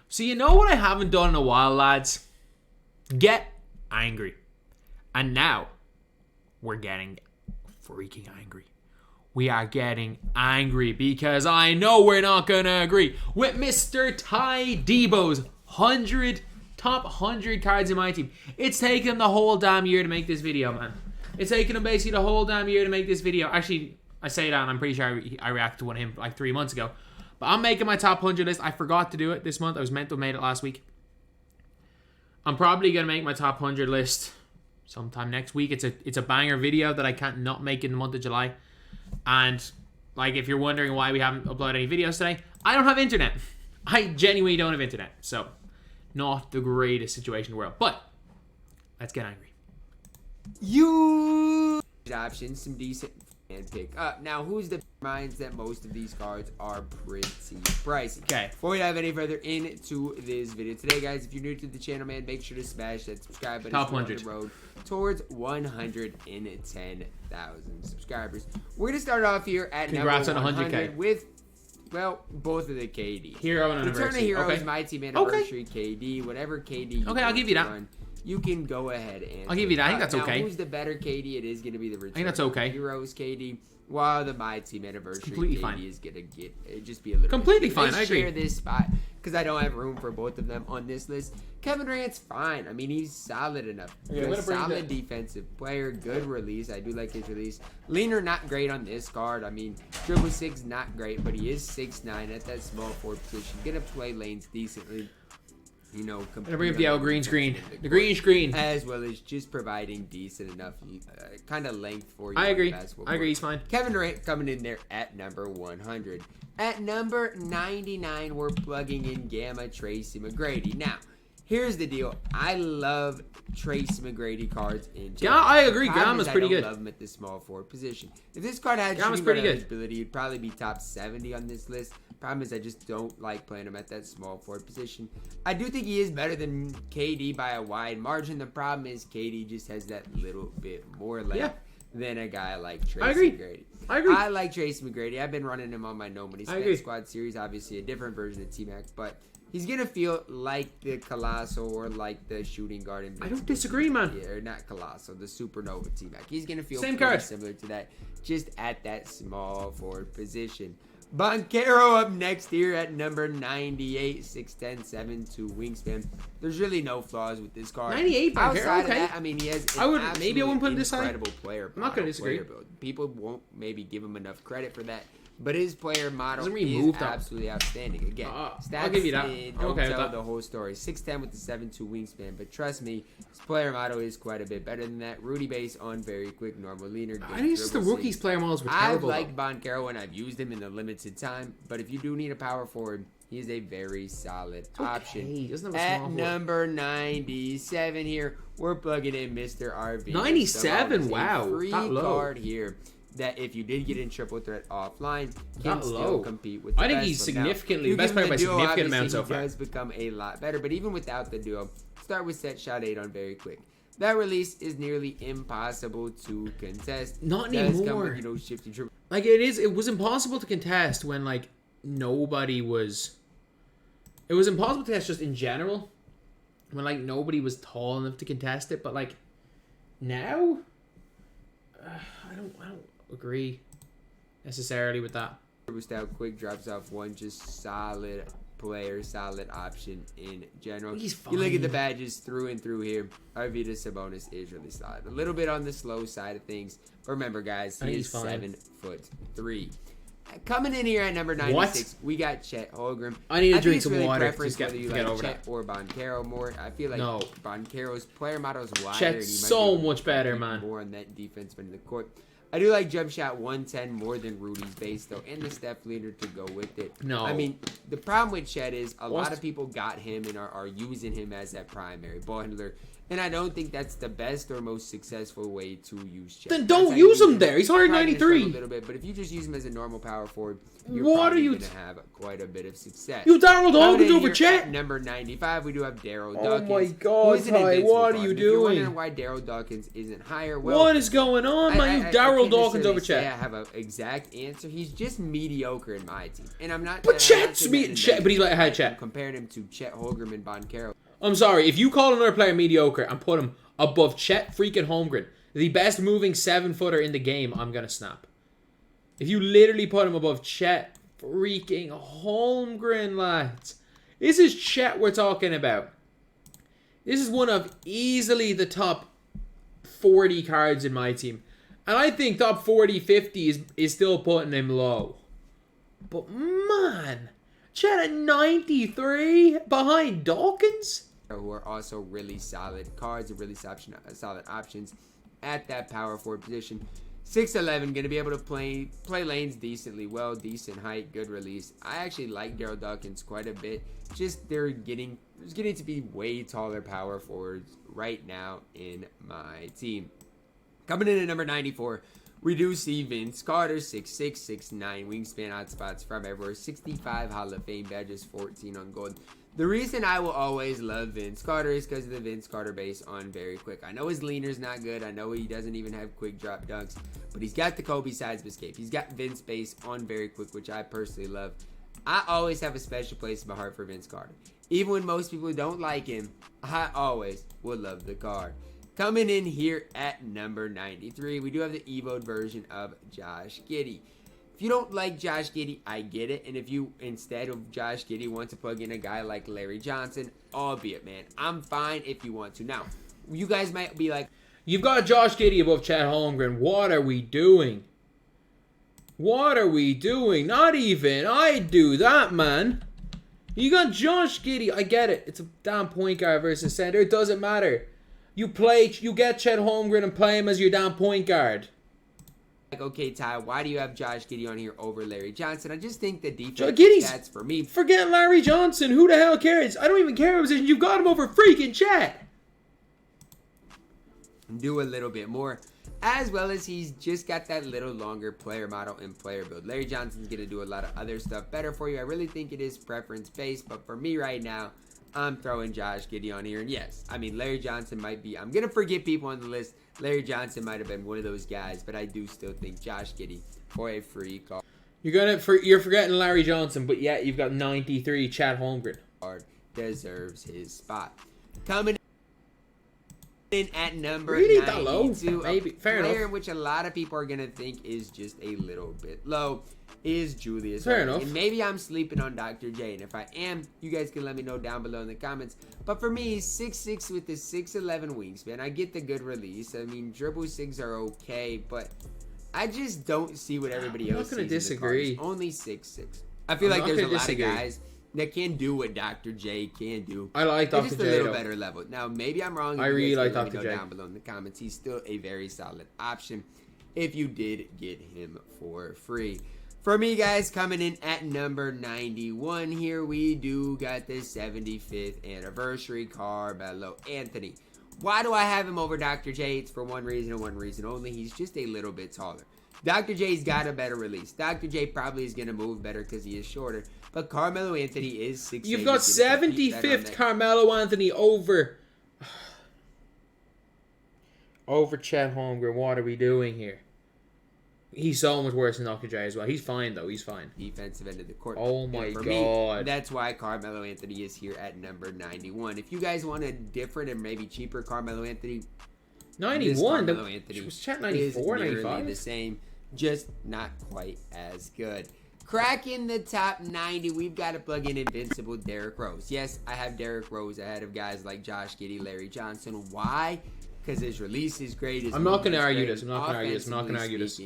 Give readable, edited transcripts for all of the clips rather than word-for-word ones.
So you know what I haven't done in a while, lads? Get angry. And now, we're getting freaking angry. We are getting angry because I know we're not going to agree with Mr. TYDEBO'S top 100 cards in my team. It's taken him the whole damn year to make this video, man. It's taken him basically the whole damn year to make this video. Actually, I say that and I'm pretty sure I reacted to one of him like 3 months ago. But I'm making my top 100 list. I forgot to do it this month. I was meant to have made it last week. I'm probably going to make my top 100 list sometime next week. It's a banger video that I can't not make in the month of July. And like, if you're wondering why we haven't uploaded any videos today, I don't have internet. I genuinely don't have internet. So, not the greatest situation in the world. But, let's get angry. Options, some decent and pick up. Now, who's the minds that most of these cards are pretty pricey? Okay. Before we dive any further into this video today, guys, if you're new to the channel, man, make sure to smash that subscribe button. Top 100. On the road towards 110,000 subscribers. We're gonna start off here at Congrats number on 100 100K. with, well, both of the KD. Hero and Return anniversary. of Heroes, Okay. My Team Anniversary, KD, whatever KD. Okay, I'll give you that. Run, you can go ahead and. I'll give you that. I think that's now, okay. Who's the better KD? It is going to be the Return. I think that's okay. Heroes KD, while the My Team Anniversary Completely KD fine. is going to get just be a little Completely bit. fine. Let's I agree. share this spot because I don't have room for both of them on this list. Kevin Durant's fine. I mean, he's solid enough. Okay, I'm gonna bring Solid defensive player. Good release. I do like his release. Leaner, not great on this card. I mean, 6'6", not great, but he is 6'9" at that small forward position. Gonna play lanes decently. You know, I'm gonna bring up the green screen. The green screen. As well as just providing decent enough kind of length for you. I agree. Basketball I agree. court. He's fine. Kevin Durant coming in there at number 100. At number 99, we're plugging in Gamma Tracy McGrady. Now, here's the deal. I love Tracy McGrady cards in general. Yeah, I agree. Problem Gamma's is pretty I don't good. love him at the small forward position. If this card had Gamma's shooting pretty guard good. eligibility, he'd probably be top 70 on this list. Problem is I just don't like playing him at that small forward position. I do think he is better than KD by a wide margin. The problem is KD just has that little bit more length than a guy like Tracy McGrady. I agree. I like Tracy McGrady. I've been running him on my No Money Spent Squad series. Obviously a different version of T-Mac, but he's going to feel like the Colossal or like the shooting guard. In I don't disagree, man. Yeah, or not Colossal, the Supernova T-Mac. He's going to feel Same pretty card. similar to that, just at that small forward position. Boncaro up next here at number 98, 6'10", 7'2" wingspan. There's really no flaws with this card. 98 Boncaro, Outside okay. of that, I mean, he has maybe I wouldn't put him this high. incredible player. I'm not gonna model, disagree. player build. People won't maybe give him enough credit for that. But his player model Doesn't really move is that. absolutely outstanding. Again, stats I'll give you that. don't Okay with tell that. the whole story. 6'10" with the 7'2" wingspan. But trust me, his player model is quite a bit better than that. Rudy base on very quick, normal leaner. I think it's just the rookies player models were I've terrible. liked Boncaro and I've used him in the limited time. But if you do need a power forward, he is a very solid option. He doesn't have a At small forward. number 97 here, we're plugging in Mr. RV. 97? Wow, Free that low. card here. That if you did get in triple threat offline, can That still low. compete with the I think best he's of them. Now, significantly you the best give him player by the duo, significant amount obviously so far. He does become a lot better, but even without the duo, start with set shot 8 on very quick. That release is nearly impossible to contest. Not Does come anymore. with, shifty triple. Like it was impossible to contest when like nobody was. It was impossible to contest just in general when like nobody was tall enough to contest it. But like now, I don't agree necessarily with that. Style quick drops off one, just solid player, solid option in general. He's You look at the fine. badges through and through here. Arvydas Sabonis is really solid. A little bit on the slow side of things. But remember, guys, I he think is he's fine. 7'3". Coming in here at number 96, we got Chet Holmgren. I need to think drink it's some really water. preference Just get whether you over like that. Chet or Boncaro more. I feel like No. Boncaro's player model is wider. Chet's and he might so be much better, even man. More on that defense in the court. I do like jump shot 110 more than Rudy's base, though, and the step leader to go with it. No. I mean, the problem with Chet is a lot What's- of people got him and are using him as that primary ball handler. And I don't think that's the best or most successful way to use Chet. Then don't use him there. He's hard Probably gonna 93. struggle a little bit, but if you just use him as a normal power forward, you're What are probably you going to have quite a bit of success. You Daryl Coming Dawkins in over here Chet? at number 95, we do have Daryl Oh Dawkins. my who God, is an Ty, invincible what are guard. you And if you're wondering doing? why Daryl Dawkins isn't higher, well, What is going on, man? You Daryl Dawkins over Chet. I Chet. have an exact answer. He's just mediocre in my team, and I'm not. But Chet's Chet, but he's like ahead Chet. I'm comparing him to Chet Holmgren and Boncaro. I'm sorry. If you call another player mediocre and put him above Chet freaking Holmgren, the best moving 7-footer in the game, I'm gonna snap. If you literally put him above Chet freaking Holmgren, lads. This is Chet we're talking about. This is one of easily the top 40 cards in my team. And I think top 40, 50 is still putting him low. But man, Chet at 93 behind Dawkins? Who are also really solid cards and really solid options at that power forward position. 6'11", going to be able to play lanes decently well, decent height, good release. I actually like Daryl Dawkins quite a bit. Just there's getting to be way taller power forwards right now in my team. Coming in at number 94, we do see Vince Carter, 6'6", 6'9", wingspan, hot spots from everywhere, 65 Hall of Fame badges, 14 on gold. The reason I will always love Vince Carter is because of the Vince Carter base on very quick. I know his leaner's not good. I know he doesn't even have quick drop dunks, but he's got the Kobe seismic escape. He's got Vince base on very quick, which I personally love. I always have a special place in my heart for Vince Carter. Even when most people don't like him, I always will love the card. Coming in here at number 93, we do have the Evoed version of Josh Giddey. If you don't like Josh Giddey, I get it. And if you, instead of Josh Giddey, want to plug in a guy like Larry Johnson, albeit, man, I'm fine if you want to. Now, you guys might be like, you've got Josh Giddey above Chet Holmgren. What are we doing? What are we doing? Not even I'd do that, man. You got Josh Giddey. I get it. It's a damn point guard versus center. It doesn't matter. You get Chet Holmgren and play him as your damn point guard. like, okay, Ty, why do you have Josh Giddey on here over Larry Johnson? I just think the defense stats for me. Forget Larry Johnson. Who the hell cares? I don't even care what position. You've got him over freaking Chet. Do a little bit more. As well as he's just got that little longer player model and player build. Larry Johnson's going to do a lot of other stuff better for you. I really think it is preference based. But for me right now, I'm throwing Josh Giddey on here. And yes, I mean, Larry Johnson might be. I'm going to forget people on the list. Larry Johnson might have been one of those guys. But I do still think Josh Giddey for a free card. You're forgetting Larry Johnson. But yet you've got 93 Chet Holmgren. Deserves his spot. Coming in at number really 92, that low? Maybe. Fair player enough. which a lot of people are going to think is just a little bit low is Julius. Fair Randle. enough. And maybe I'm sleeping on Dr. J, and if I am, you guys can let me know down below in the comments. But for me, he's 6'6" with the 6'11" wingspan. I get the good release. I mean, dribble sigs are okay, but I just don't see what everybody else sees. I'm not going to disagree. He's only 6'6". I feel like there's a lot of guys that can do what Dr. J can do. I like Dr. J. Just a little better level. Now, maybe I'm wrong. I really like Dr. J. Down below in the comments. He's still a very solid option if you did get him for free. For me, guys, coming in at number 91 here, we do got the 75th anniversary Carmelo Anthony. Why do I have him over Dr. J? It's for one reason and one reason only. He's just a little bit taller. Dr. J's got a better release. Dr. J probably is going to move better because he is shorter. But Carmelo Anthony is 6'8". You've got 75th Carmelo Anthony over Chet Holmgren. What are we doing here? He's so much worse than Dr. J as well. He's fine, though. He's fine. Defensive end of the court. Oh, my God. Me, that's why Carmelo Anthony is here at number 91. If you guys want a different and maybe cheaper Carmelo Anthony... 91? Carmelo Anthony was Chet 94, 95? The same, just not quite as good. Cracking the top 90, we've got to plug in invincible Derrick Rose. Yes, I have Derrick Rose ahead of guys like Josh Giddey, Larry Johnson. Why? Because his release is great. I'm not going to argue this. I'm not going to argue this.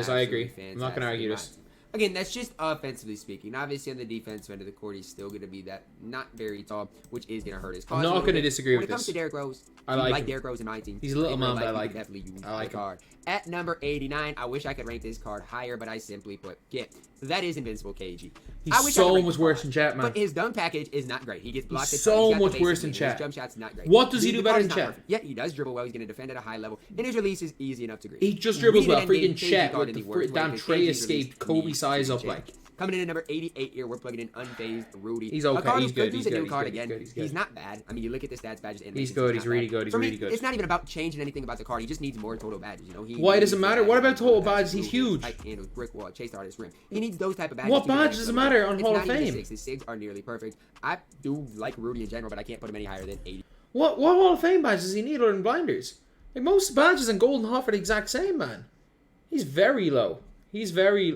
I agree. I'm not going to argue this. Again, that's just offensively speaking. Obviously, on the defensive end of the court, he's still going to be that not very tall, which is going to hurt his cause. I'm not going to disagree with this. When it comes to Derrick Rose, I like Derrick Rose in my team. He's a little man, but I like him. Definitely use the card. At number 89, I wish I could rank this card higher, but I simply put, that is Invincible KG. He's so much worse than Chat, man. But his dunk package is not great. He gets blocked. He's so much worse than Chat. His jump shot's not great. What does he do better than Chat? Yeah, he does dribble well. He's going to defend at a high level, and his release is easy enough to grade. He just dribbles well. Freaking Chat with the damn Trey escaped Kobe size up like. Coming in at number 88 here, we're plugging in Unfazed Rudy. He's okay. He's good. He's not bad. I mean, you look at the stats badges. He's good. He's really good. He's really good. It's not even about changing anything about the card. He just needs more total badges. You know. Why does it matter? What about total badges? He's huge. Tight handles, brick wall, chase artist rim. He needs those type of badges. What badge does it matter on Hall of Fame? His SIGs are nearly perfect. I do like Rudy in general, but I can't put him any higher than 80. What Hall of Fame badges does he need other than blinders? Like most badges in Golden Hawk are the exact same, man. He's very low. He's very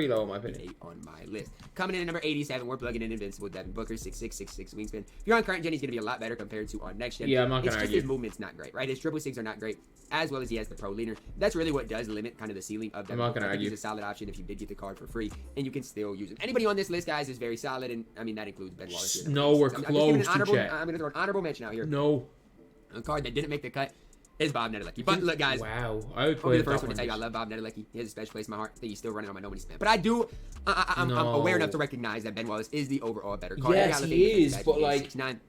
low in my opinion. 8 on my list. Coming in at number 87, we're plugging in Invincible Devin Booker, 6'6", wingspan. If you're on current gen, he's going to be a lot better compared to on next gen. Yeah, I'm not going to argue. His movement's not great, right? His dribble SIGs are not great, as well as he has the pro leaner. That's really what does limit kind of the ceiling of Devin Booker. I'm not going to argue. He's a solid option if you did get the card for free, and you can still use it. Anybody on this list, guys, is very solid, and I mean, that includes Ben Wallace here. No, we're close to Chat. I'm going to throw an honorable mention out here. No. A card that didn't make the cut is Bob Nedelecki. But look, guys. Wow. I would I'll be the first one to tell you I love Bob Nedelecki. He has a special place in my heart. I think he's still running on my nobody's man. But I'm aware enough to recognize that Ben Wallace is the overall better card. Yes, he is, but like... 6'9",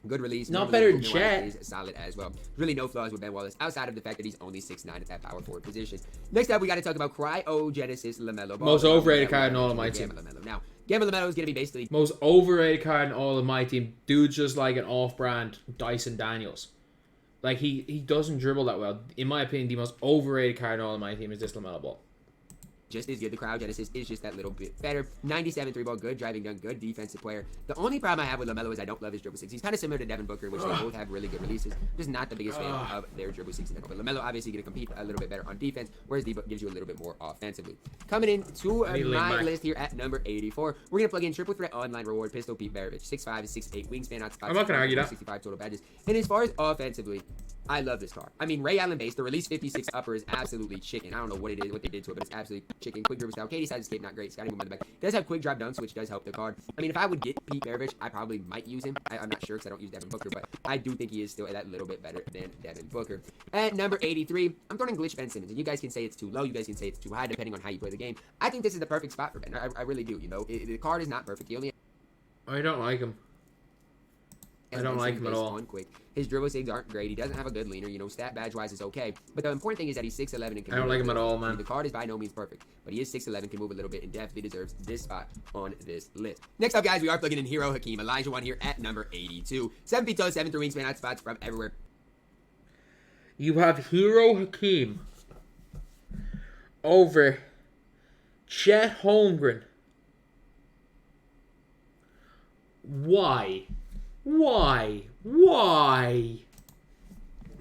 good release. Not better than Chat. Is solid as well. Really no flaws with Ben Wallace outside of the fact that he's only 6'9" at that power forward position. Next up, we got to talk about Cryogenesis LaMelo Ball. Most overrated card in all of my team. Now, Gamma LaMelo is going to be basically... Most overrated card in all of my team. Dude's just like an off-brand Dyson Daniels. Like, he doesn't dribble that well. In my opinion, the most overrated card in all of my team is this LaMelo Ball. Just as good. The Cryogenesis is just that little bit better. 97 3-ball, good driving dunk, good defensive player. The only problem I have with LaMelo is I don't love his dribble SIGs. He's kind of similar to Devin Booker, which they both have really good releases. Just not the biggest fan of their dribble SIGs. But LaMelo obviously going to compete a little bit better on defense, whereas D-Book gives you a little bit more offensively. Coming in to my list here at number 84, we're going to plug in Triple Threat Online Reward, Pistol Pete Maravich, 6'5", 6'8", wingspan, outside. I'm not going to argue that. 65 total badges. And as far as offensively, I love this card. I mean, Ray Allen base, the release 56 upper is absolutely chicken. I don't know what it is, what they did to it, but it's absolutely chicken. Quick dribble style. KD side escape, not great. Scotty move on the back. It does have quick drop dunks, which does help the card. I mean, if I would get Pete Maravich, I probably might use him. I'm not sure because I don't use Devin Booker, but I do think he is still that little bit better than Devin Booker. At number 83, I'm throwing Glitch Ben Simmons, and you guys can say it's too low, you guys can say it's too high, depending on how you play the game. I think this is the perfect spot for Ben. I really do. You know, the card is not perfect. He only. I don't like him. I don't like him at all. On quick. His dribble SIGs aren't great. He doesn't have a good leaner. You know, stat badge wise is okay. But the important thing is that he's 6'11" and can. I don't like him at all, man. The card is by no means perfect, but he is 6'11", can move a little bit, and definitely deserves this spot on this list. Next up, guys, we are plugging in Hero Hakeem Olajuwon here at number 82. 7 feet tall, 7 through wingspan, out spots from everywhere. You have Hero Hakeem over Chet Holmgren. Why?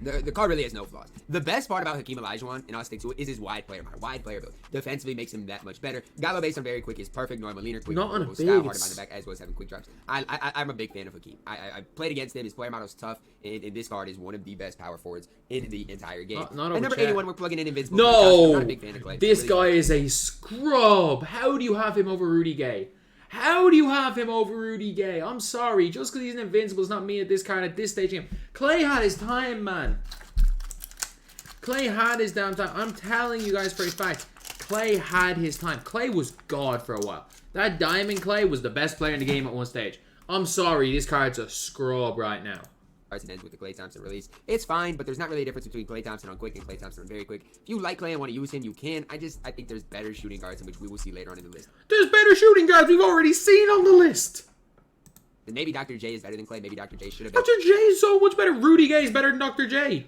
The card really has no flaws. The best part about Hakeem Olajuwon, and I'll stick to it, is his wide player build. Defensively makes him that much better. Gallo based on very quick, is perfect, normal leaner, quick, not on a big, style, hard to bind the back, as well as having quick drops. I'm a big fan of Hakeem. I played against him. His player model is tough, and this card is one of the best power forwards in the entire game. Not At number 81, we're plugging in Invincible. No! I'm not a big fan of Clay. This guy is a scrub. How do you have him over Rudy Gay? How do you have him over Rudy Gay? I'm sorry. Just because he's an Invincible does not mean at this card at this stage game. Clay had his time, man. Clay had his damn time. I'm telling you guys for a fact. Clay had his time. Clay was God for a while. That Diamond Clay was the best player in the game at one stage. I'm sorry. This card's a scrub right now. And ends with the Klay Thompson release. It's fine, but there's not really a difference between Klay Thompson on quick and Klay Thompson on very quick. If you like Klay and want to use him, you can. I think there's better shooting guards in which we will see later on in the list. There's better shooting guards we've already seen on the list. And maybe Dr. J is better than Klay. Maybe Dr. J should have been. Dr. J is so much better. Rudy Gay is better than Dr. J.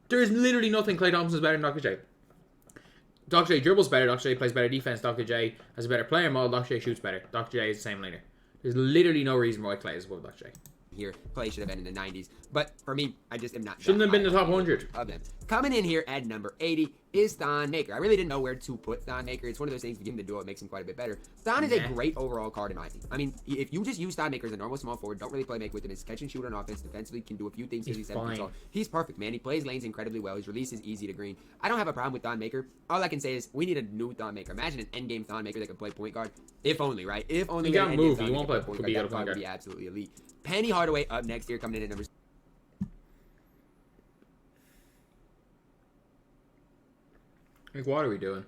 There is literally nothing Klay Thompson is better than Dr. J. Dr. J dribbles better. Dr. J plays better defense. Dr. J has a better player model. Dr. J shoots better. Dr. J is the same leaner. There's literally no reason why Klay is above Dr. J. Here, Clay should have been in the 90s, but for me, I just am not. Shouldn't have been in the top 100 of them. Coming in here at number 80, is Thon Maker. I really didn't know where to put Thon Maker. It's one of those things, if you give him the duo, it makes him quite a bit better. Thon is a great overall card in my team. I mean, if you just use Thon Maker as a normal small forward, don't really play make with him, his catch and shoot on offense, defensively can do a few things. He's perfect, man. He plays lanes incredibly well. His release is easy to green. I don't have a problem with Thon Maker. All I can say is we need a new Thon Maker. Imagine an endgame Thon Maker that could play point guard. If only, right? If only. He can't move. He won't play point guard. That would be absolutely elite. Penny Hardaway up next here, coming in at number. Like, what are we doing?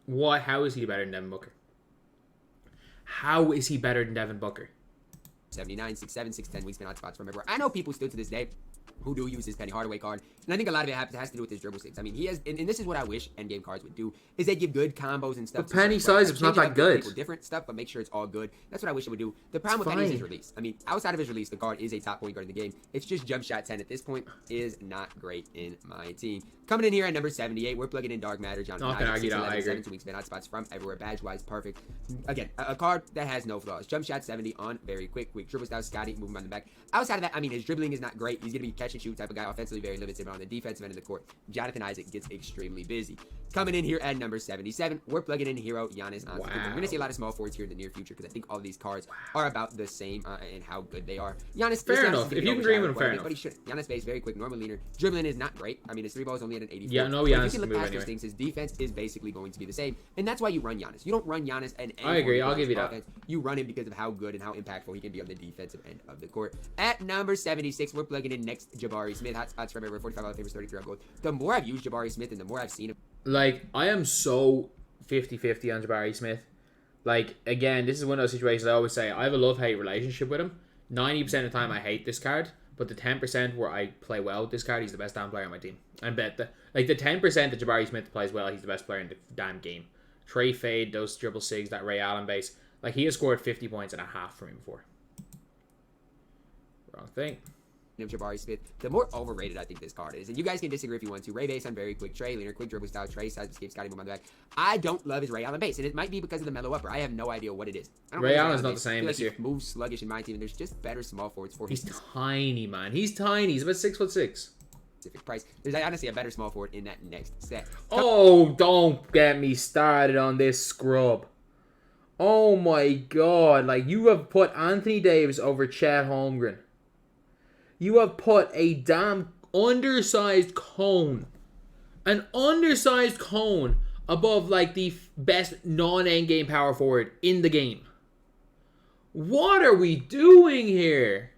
What? How is he better than Devin Booker? How is he better than Devin Booker? 79, 6'7", 6'10", wingspan hotspots from everywhere. I know people still to this day who do use his Penny Hardaway card, and I think a lot of it has to do with his dribble six. I mean, he has, and this is what I wish endgame cards would do, is they give good combos and stuff. But Penny size is not that good. Different stuff, but make sure it's all good. That's what I wish it would do. The problem with Penny is his release. I mean, outside of his release, the card is a top point guard in the game. It's just jump shot 10 at this point is not great in my team. Coming in here at number 78, we're plugging in Dark Matter. John, I agree. 17 wingspan hotspots from everywhere. Badge wise, perfect. Again, a card that has no flaws. Jump shot 70 on very quick dribble style. Scotty moving on the back. Outside of that, I mean, his dribbling is not great. He's gonna be catch and shoot type of guy. Offensively very limited, but on the defensive end of the court, Jonathan Isaac gets extremely busy. Coming in here at number 77, we're plugging in hero Giannis. We're going to see a lot of small forwards here in the near future because I think all of these cards are about the same in how good they are. Giannis, fair enough. If you can dream with him, fair enough. But he shouldn't. Giannis base very quick, normal leaner. Dribbling is not great. I mean, his three balls only at an 84. Yeah, no, Giannis can look move past anyway. those things. His defense is basically going to be the same, and that's why you run Giannis. You don't run Giannis and I agree. I'll give you that. You run him because of how good and how impactful he can be on the defensive end of the court. At number 76, we're plugging in next Jabari Smith. Hotspots from everywhere. 45 out of favors, 33 out gold. The more I've used Jabari Smith and the more I've seen him. Like, I am so 50-50 on Jabari Smith. Like, again, this is one of those situations I always say, I have a love-hate relationship with him. 90% of the time I hate this card, but the 10% where I play well with this card, he's the best damn player on my team. I bet the 10% that Jabari Smith plays well, he's the best player in the damn game. Trey Fade, those dribble sigs, that Ray Allen base. Like, he has scored 50 points and a half for me before. Wrong thing. Of Jabari Smith, the more overrated I think this card is. And you guys can disagree if you want to. Ray base on very quick. Trey leaner, quick dribble style. Trey size escape. Scotty move on the back. I don't love his Ray Allen base, and it might be because of the mellow upper. I have no idea what it is. Ray Allen's not the same this year. He moves sluggish in my team, and there's just better small forwards for him. He's tiny, man. He's tiny. He's about 6'6". Specific price. There's honestly a better small forward in that next set. Oh, don't get me started on this scrub. Oh my god. Like, you have put Anthony Davis over Chet Holmgren. You have put a damn undersized cone. An undersized cone above, like, the best non-endgame power forward in the game. What are we doing here?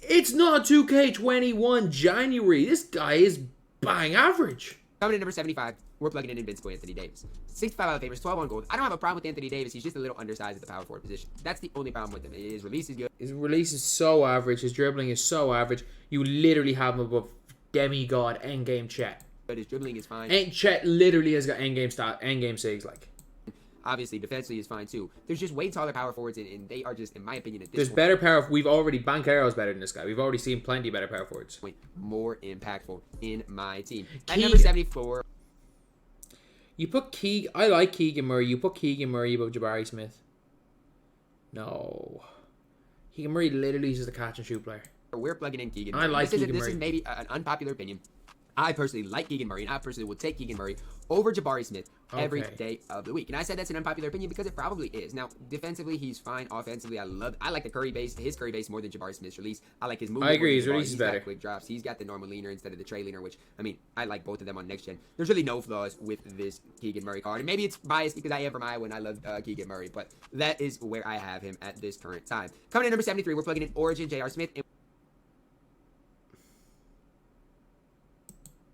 It's not 2K21 January. This guy is bang average. Coming in number 75, we're plugging in Invincible Anthony Davis. 65 out of favors, 12 on gold. I don't have a problem with Anthony Davis. He's just a little undersized at the power forward position. That's the only problem with him. His release is good. His release is so average. His dribbling is so average. You literally have him above demigod endgame Chet. But his dribbling is fine. And Chet literally has got endgame sigs, like. Obviously, defensively is fine too. There's just way taller power forwards, and they are just, in my opinion, at this There's point, better power. We've already Banchero's better than this guy. We've already seen plenty better power forwards. More impactful in my team. At Keegan. number 74. You put Keegan. I like Keegan Murray. You put Keegan Murray above Jabari Smith. No. Keegan Murray literally is just a catch and shoot player. We're plugging in Keegan Murray. I like Keegan Murray. This is maybe an unpopular opinion. I personally like Keegan Murray, and I personally will take Keegan Murray over Jabari Smith every day of the week. And I said that's an unpopular opinion because it probably is. Now, defensively, he's fine. Offensively, I like the Curry base, his Curry base more than Jabari Smith's release. I like his movement. I agree. His release is better. He's got quick drops. He's got the normal leaner instead of the Trey leaner, which, I mean, I like both of them on next gen. There's really no flaws with this Keegan Murray card. And maybe it's biased because I am from Iowa and I love Keegan Murray, but that is where I have him at this current time. Coming in number 73, we're plugging in Origin J.R. Smith.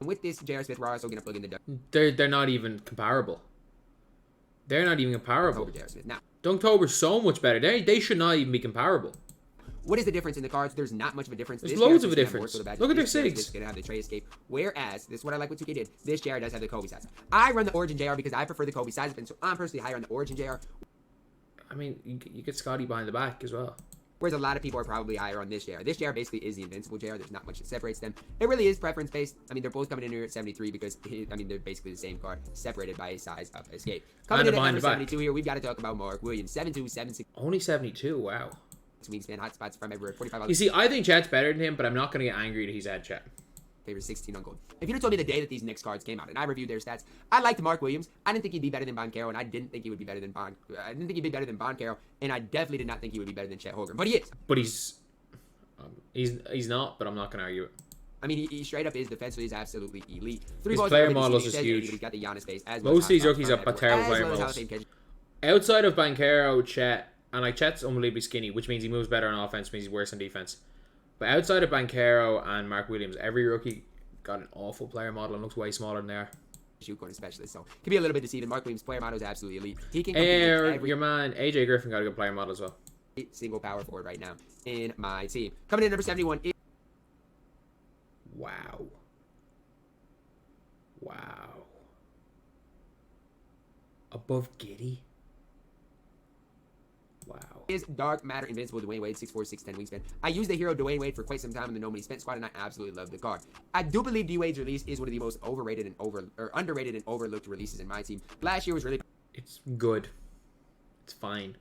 And with this J.R. Smith, we're also going to plug in the They're not even comparable. They're not even comparable. J.R. Smith. Now, Dunktober's so much better. They should not even be comparable. What is the difference in the cards? There's not much of a difference. There's loads of a difference. Look at their sigs. It's going to have the Trey escape. Whereas, this is what I like what 2K did. This JR does have the Kobe size. I run the Origin JR because I prefer the Kobe size, so I'm personally higher on the Origin JR. I mean, you get Scotty behind the back as well. Whereas a lot of people are probably higher on this JR. This JR basically is the Invincible JR. There's not much that separates them. It really is preference based. I mean, they're both coming in here at 73 because, they're basically the same card, separated by a size of escape. Coming in at number 72 here, we've got to talk about Mark Williams. 7'2", 7'6". Only 72, wow. Wingspan, hotspots from everywhere, 45. You see, I think Chet's better than him, but I'm not going to get angry that he's had Chet. favor 16 on gold. If you'd have told me the day that these Knicks cards came out and I reviewed their stats, I liked Mark Williams. I didn't think he'd be better than Boncaro, and I didn't think he would be better than Boncaro, and I definitely did not think he would be better than Chet Holmgren. But he is. But he's not. But I'm not gonna argue it. I mean, he straight up is. Defensively, is absolutely elite. His player model is huge. He's got the Giannis face. Most of these rookies have terrible player models. Outside of Boncaro, Chet, and like Chet's unbelievably skinny, which means he moves better on offense, means he's worse on defense. But outside of Boncaro and Mark Williams, every rookie got an awful player model and looks way smaller than they are. Shoot corner specialist, so it can be a little bit deceiving. Mark Williams' player model is absolutely elite. He can your man AJ Griffin got a good player model as well. Single power forward right now in my team. Coming in number 71. Wow. Wow. Above Giddey? Wow. Is Dark Matter Invincible Dwayne Wade, 6'4", 6'10" wingspan. I used the hero Dwayne Wade for quite some time in the No Money Spent squad, and I absolutely love the card. I do believe D-Wade's release is one of the most underrated and overlooked releases in my team. Last year was really... It's good. It's fine.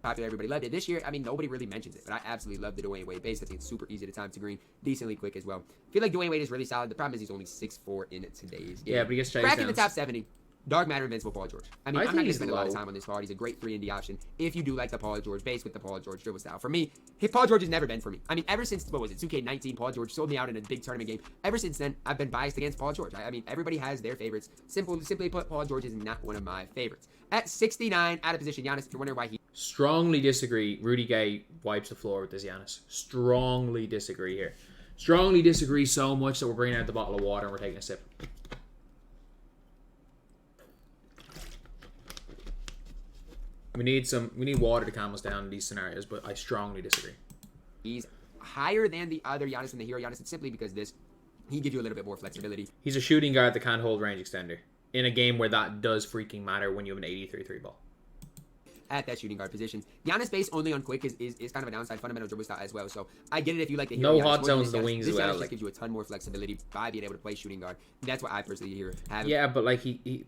Popular, everybody loved it. This year, I mean, nobody really mentions it, but I absolutely love the Dwayne Wade base. I think it's super easy to time to green, decently quick as well. I feel like Dwayne Wade is really solid. The problem is he's only 6'4" in today's game. Yeah, but he gets chased cracking down. the top 70. Dark Matter Invincible Paul George. I mean, I'm not going to spend a lot of low. time on this card. He's a great 3-and-D option if you do like the Paul George base with the Paul George dribble style. For me, Paul George has never been for me. I mean, ever since, what was it, 2K19, Paul George sold me out in a big tournament game. Ever since then, I've been biased against Paul George. I mean, everybody has their favorites. Simply put, Paul George is not one of my favorites. At 69, out of position, Giannis, you're wondering why he... Strongly disagree. Rudy Gay wipes the floor with this Giannis. Strongly disagree here. Strongly disagree so much that we're bringing out the bottle of water and we're taking a sip. We need water to calm us down in these scenarios, but I strongly disagree. He's higher than the other Giannis and the hero Giannis. It's simply because he gives you a little bit more flexibility. He's a shooting guard that can't hold range extender in a game where that does freaking matter when you have an 83 ball. At that shooting guard position, Giannis base only on quick is kind of a downside fundamental dribble style as well. So I get it if you like the hero. No hot zones in the wings as well. This gives you a ton more flexibility by being able to play shooting guard. That's what I personally have. Yeah, but like he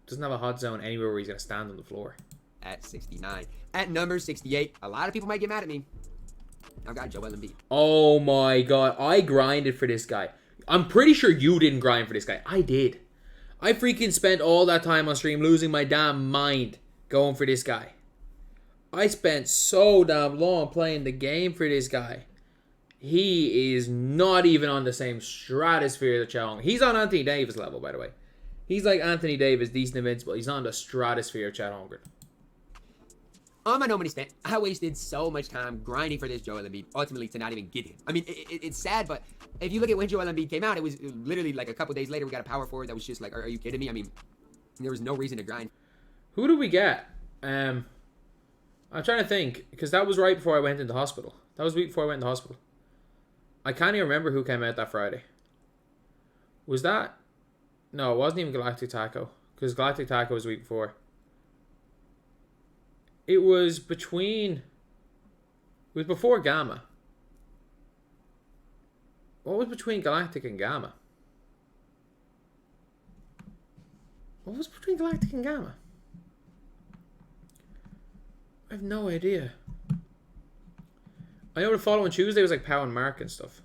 doesn't have a hot zone anywhere where he's gonna stand on the floor. At 69. At number 68, a lot of people might get mad at me. I've got Joel Embiid. Oh my god, I grinded for this guy. I'm pretty sure you didn't grind for this guy. I did. I freaking spent all that time on stream losing my damn mind going for this guy. I spent so damn long playing the game for this guy. He is not even on the same stratosphere as Chet Holmgren. He's on Anthony Davis level, by the way. He's like Anthony Davis, decent invincible. He's not on the stratosphere of Chet Holmgren. On my No Money Spent, I wasted so much time grinding for this Joel Embiid, ultimately to not even get him. I mean, it's sad, but if you look at when Joel Embiid came out, it was literally like a couple days later, we got a power forward that was just like, are you kidding me? I mean, there was no reason to grind. Who did we get? I'm trying to think, because that was right before I went into hospital. That was the week before I went into hospital. I can't even remember who came out that Friday. Was that? No, it wasn't even Galactic Taco, because Galactic Taco was the week before. It was between... It was before Gamma. What was between Galactic and Gamma? What was between Galactic and Gamma? I have no idea. I know the following Tuesday was like Pow and Mark and stuff.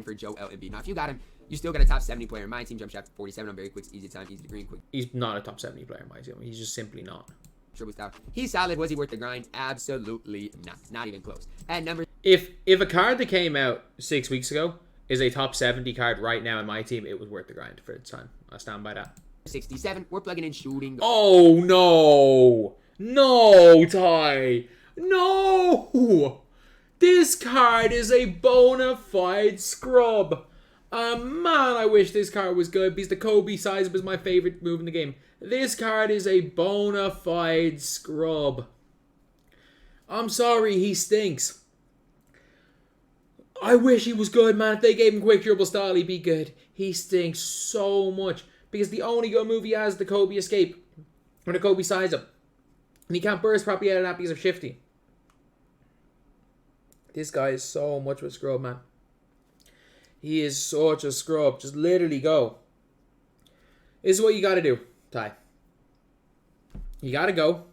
For Joel Embiid. Now, if you got him, you still got a top 70 player in my team. Jump shot 47 on very quick, easy time, easy to green, quick. He's not a top 70 player in my team. He's just simply not. Dribble style. He's solid. Was he worth the grind? Absolutely not. Not even close. At number... If a card that came out 6 weeks ago is a top 70 card right now in my team, it was worth the grind for its time. I stand by that. 67. We're plugging in shooting. Oh, no. No, Ty. No. This card is a bona fide scrub. Man, I wish this card was good because the Kobe size was my favorite move in the game. This card is a bona fide scrub. I'm sorry, he stinks. I wish he was good, man. If they gave him quick dribble style, he'd be good. He stinks so much because the only good move he has is the Kobe escape or the Kobe size up. And he can't burst properly out of that because of shifty. This guy is so much of a scrub, man. He is such a scrub. Just literally go. This is what you got to do, Ty. You got to go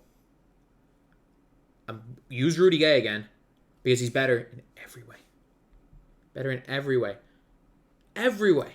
and use Rudy Gay again because he's better in every way. Better in every way. Every way.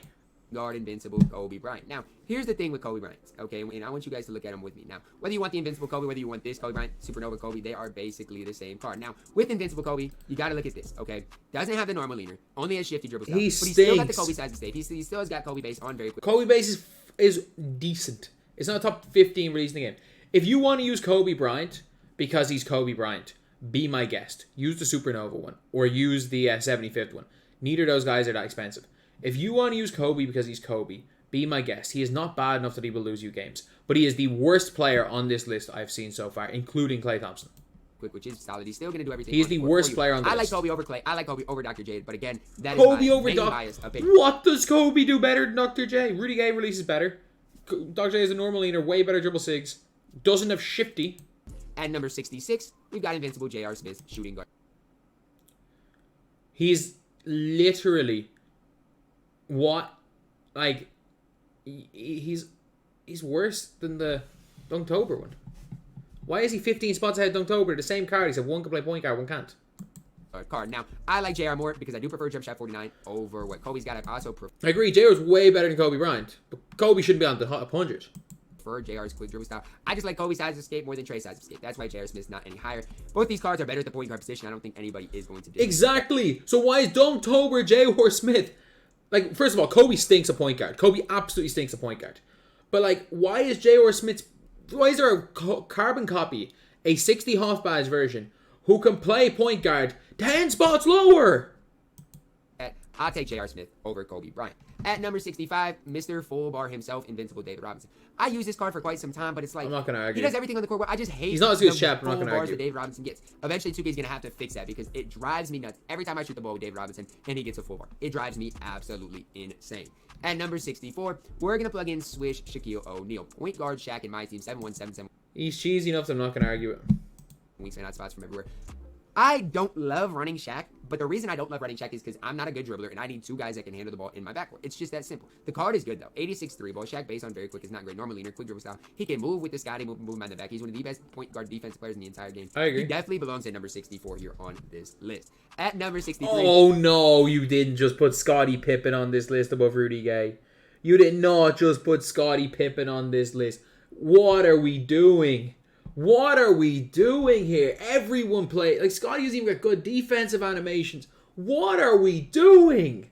Guard invincible Kobe Bryant. Now, here's the thing with Kobe Bryant, okay? And I want you guys to look at them with me. Now, whether you want the invincible Kobe, whether you want this Kobe Bryant, Supernova Kobe, they are basically the same card. Now, with invincible Kobe, you got to look at this, okay? Doesn't have the normal leaner, only has shifty dribble style. He but he's still got the stinks. Kobe size mistake. He still has got Kobe base on very quick. Kobe base is decent. It's not a top 15 release in the game. If you want to use Kobe Bryant because he's Kobe Bryant, be my guest. Use the Supernova one or use the 75th one. Neither of those guys are that expensive. If you want to use Kobe because he's Kobe, be my guest. He is not bad enough that he will lose you games. But he is the worst player on this list I've seen so far, including Klay Thompson. Which is solid. He's still going to do everything. He's the worst player on the list. I like Kobe over Klay. I like Kobe over Dr. J. But again, that Kobe is over my biased opinion. What does Kobe do better than Dr. J? Rudy Gay releases better. Dr. J is a normal leader, way better dribble sigs. Doesn't have shifty. At number 66, we've got invincible J.R. Smith, shooting guard. He's literally what, like, he's worse than the Dunktober one. Why is he 15 spots ahead of Dunktober? The same card. He said one can play point guard, one can't. Card. Now, I like JR more because I do prefer jump shot 49 over what Kobe's got. I also I agree. JR's way better than Kobe Bryant, but Kobe shouldn't be on the top 100. prefer JR's quick dribble style. I just like Kobe's size of escape more than Trey's size of escape. That's why J.R. Smith's not any higher. Both these cards are better at the point guard position. I don't think anybody is going to do Exactly. So why is Dunktober J.R. Smith? Like, first of all, Kobe stinks a point guard. Kobe absolutely stinks a point guard. But, like, why is J.R. Smith's... Why is there a carbon copy, a 60 Hofbaz version, who can play point guard 10 spots lower? I'll take J.R. Smith over Kobe Bryant. At number 65, Mr. Full Bar himself, Invincible David Robinson. I use this card for quite some time, but it's like... I'm not going to argue. He does everything on the court well. I just hate He's not as good as Shaq, I'm not full gonna bars argue. that David Robinson gets. Eventually, 2K is going to have to fix that because it drives me nuts. Every time I shoot the ball with David Robinson and he gets a full bar, it drives me absolutely insane. At number 64, we're going to plug in Swish Shaquille O'Neal. Point guard Shaq in my team, 7177. He's cheesy enough that I'm not going to argue it. Wingspan hot spots from everywhere. I don't love running Shaq, but the reason I don't love running Shaq is because I'm not a good dribbler and I need two guys that can handle the ball in my backcourt. It's just that simple. The card is good though. 86 3 ball. Shaq based on very quick is not great. Normal leaner, quick dribble style. He can move with the Scotty, move him on the back. He's one of the best point guard defense players in the entire game. I agree. He definitely belongs at number 64 here on this list. At number 63. Oh no, you didn't just put Scottie Pippen on this list above Rudy Gay. You did not just put Scottie Pippen on this list. What are we doing? What are we doing here? Everyone play like Scotty's even got good defensive animations. What are we doing?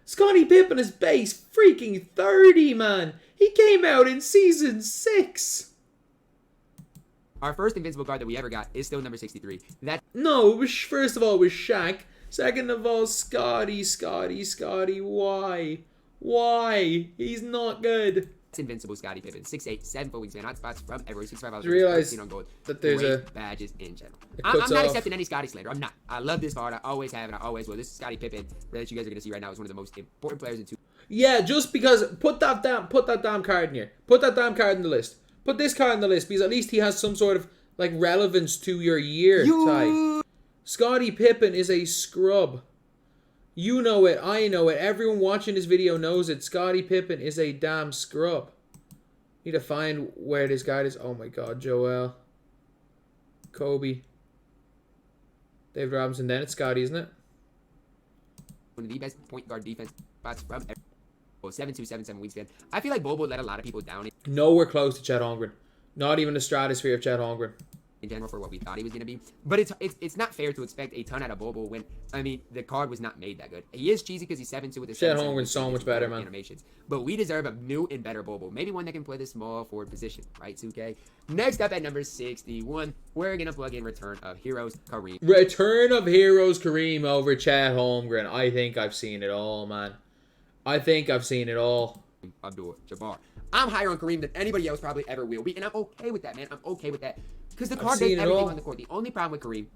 Scottie Pippen is base freaking 30, man. He came out in season 6. Our first invincible card that we ever got is still number 63. No, it was first of all it was Shaq. Second of all, Scotty. Why? Why? He's not good. That's invincible Scottie Pippen. 6'8", 7 foot wingspan, hot spots from everywhere. 6'5". I Realize on gold. that there's great badges in general. It I'm cuts not off. accepting any Scotty slander. I'm not. I love this card. I always have and I always will. This is Scottie Pippen that you guys are gonna see right now is one of the most important players in 2K. Yeah, just because put that damn card in here. Put that damn card in the list. Put this card in the list because at least he has some sort of like relevance to your year. Ty. Scottie Pippen is a scrub. You know it. I know it. Everyone watching this video knows it. Scottie Pippen is a damn scrub. Need to find where this guy is. Oh my God, Joel, Kobe, David Robinson. Then it's Scotty, isn't it? One of the best point guard defense spots from everywhere. 7'2", 7'7" wingspan. I feel like Bobo let a lot of people down Nowhere close to Chet Holmgren. Not even the stratosphere of Chet Holmgren. in general for what we thought he was going to be. But it's not fair to expect a ton out of Bobo when, I mean, the card was not made that good. He is cheesy because he's 7'2" with his Chet Holmgren's so much better, man. Animations. But we deserve a new and better Bobo. Maybe one that can play the small forward position, right, 2K? Next up at number 61, we're going to plug in Return of Heroes, Kareem. Return of Heroes Kareem over Chet Holmgren. I think I've seen it all, man. I think I've seen it all. Abdul-Jabbar. I'm higher on Kareem than anybody else probably ever will be, and I'm okay with that, man. I'm okay with that. Because the card does everything on the court. The only problem with Kareem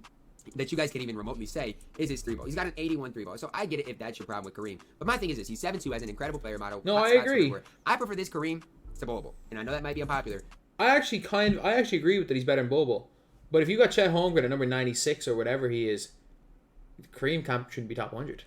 that you guys can even remotely say is his 3-ball. He's got an 81 3-ball. So I get it if that's your problem with Kareem. But my thing is this. He's 7'2", has an incredible player model. No, I agree. I prefer this Kareem to Bobo. And I know that might be unpopular. I actually agree with that he's better than Bobo. But if you got Chet Holmgren at number 96 or whatever he is, Kareem shouldn't be top 100.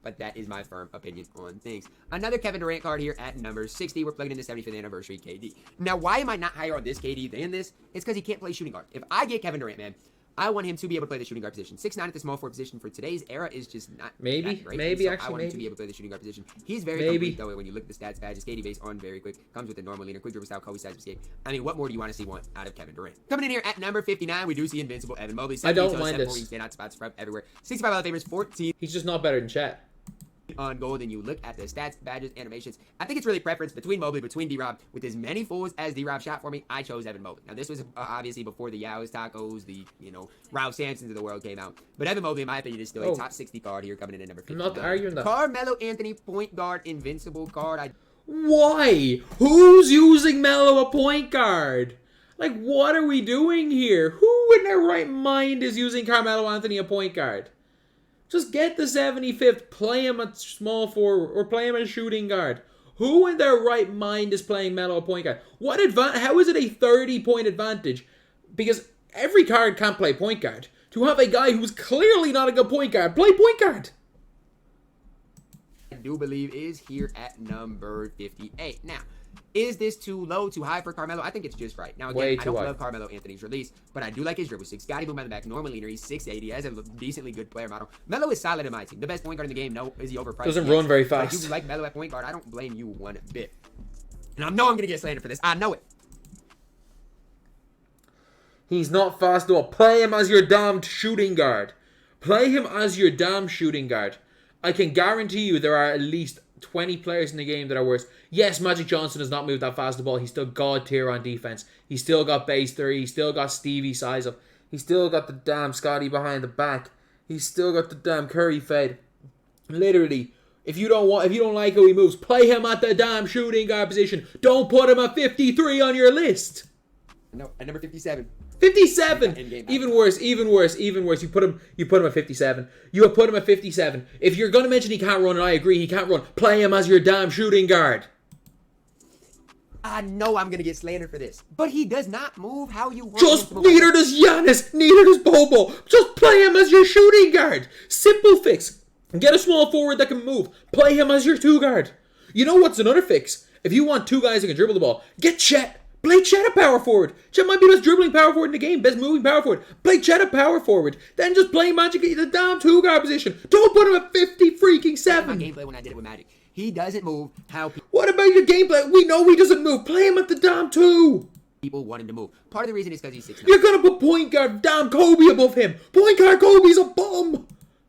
But that is my firm opinion on things. Another Kevin Durant card here at number 60. We're plugging in the 75th anniversary KD. Now, why am I not higher on this KD than this? It's because he can't play shooting guard. If I get Kevin Durant, man, I want him to be able to play the shooting guard position. 6'9" at the small forward position for today's era is just not Maybe, that great. maybe, So actually, I want him to maybe. be able to play the shooting guard position. He's very complete, though, when you look at the stats badges. KD base on very quick. Comes with the normal leaner, quick dribble style, Kobe size escape. I mean, what more do you want to see out of Kevin Durant? Coming in here at number 59, we do see invincible Evan Mobley. I don't mind this. Standout spots from everywhere. 65 out of favors, 14 He's just not better than Chet. on goal. Then you look at the stats, badges, animations. I think it's really preference between Mobley, between D-Rob. With as many fools as D-Rob shot for me, I chose Evan Mobley. Now, this was obviously before the Yao's Tacos, the, Ralph Sampsons of the world came out. But Evan Mobley, in my opinion, is still a top 60 card here coming in at number 50. I'm not arguing that. Carmelo Anthony, point guard, invincible card. Why? Who's using Melo a point guard? Like, what are we doing here? Who in their right mind is using Carmelo Anthony a point guard? Just get the 75th, play him at small forward, or play him at shooting guard. Who in their right mind is playing Melo a point guard? How is it a 30-point advantage? Because every card can't play point guard. To have a guy who's clearly not a good point guard, play point guard. I do believe is here at number 58. Now, is this too low, too high for Carmelo? I think it's just right. Now, again, I don't love Carmelo Anthony's release, but I do like his dribble six. Scotty Boom on the back, normal leaner. He's 6'8". He has a decently good player model. Melo is solid in my team. The best point guard in the game. No, is he overpriced? Doesn't run very fast. But if you like Melo at point guard, I don't blame you one bit. And I know I'm going to get slandered for this. I know it. He's not fast enough. Play him as your damn shooting guard. Play him as your damn shooting guard. I can guarantee you there are at least 20 players in the game that are worse. Yes, Magic Johnson has not moved that fast the ball. He's still god tier on defense. He's still got base 3. He's still got Stevie size up. He's still got the damn Scotty behind the back. He's still got the damn Curry fade. Literally, if you don't like how he moves, play him at the damn shooting guard position. Don't put him at 53 on your list. No, at number 57. 57. Even worse. You put him at 57. You have put him at 57. If you're gonna mention he can't run, and I agree he can't run, play him as your damn shooting guard. I know I'm gonna get slandered for this, but he does not move how you want. Just neither does Giannis, neither does Bobo. Just play him as your shooting guard. Simple fix. Get a small forward that can move. Play him as your 2 guard. You know what's another fix? If you want 2 guys that can dribble the ball, get Chet. Play Chet at power forward. Chet might be the best dribbling power forward in the game, best moving power forward. Play Chet at power forward. Then just play Magic at the damn 2 guard position. Don't put him at 50-freaking-7. My gameplay when I did it with Magic. He doesn't move how What about your gameplay? We know he doesn't move. Play him at the damn 2. people want him to move. Part of the reason is because he's 6'9". You're gonna put point guard damn Kobe above him. Point guard Kobe's a bum.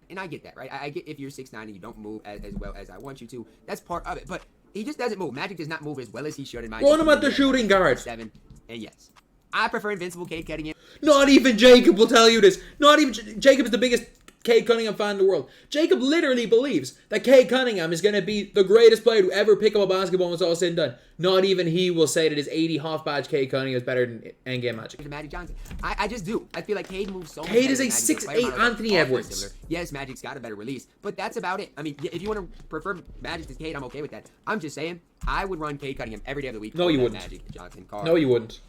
And I get that, right? I get if you're 6'9" and you don't move as well as I want you to. That's part of it. But he just doesn't move. Magic does not move as well as he should in my Run him at the shooting guard. 7. And yes, I prefer invincible Cade Cunningham. Not even Jacob will tell you this. Not even Jacob is the biggest Cade Cunningham fan in the world. Jacob literally believes that Cade Cunningham is going to be the greatest player to ever pick up a basketball when it's all said and done. Not even he will say that his 80 half badge Cade Cunningham is better than endgame Magic. Magic Johnson. I just do. I feel like Cade moves so much. Cade is a Magic. 6'8" Anthony Edwards. Yes, Magic's got a better release, but that's about it. I mean, if you want to prefer Magic to Cade, I'm okay with that. I'm just saying, I would run Cade Cunningham every day of the week. No, you wouldn't. Magic Johnson card. No, you wouldn't.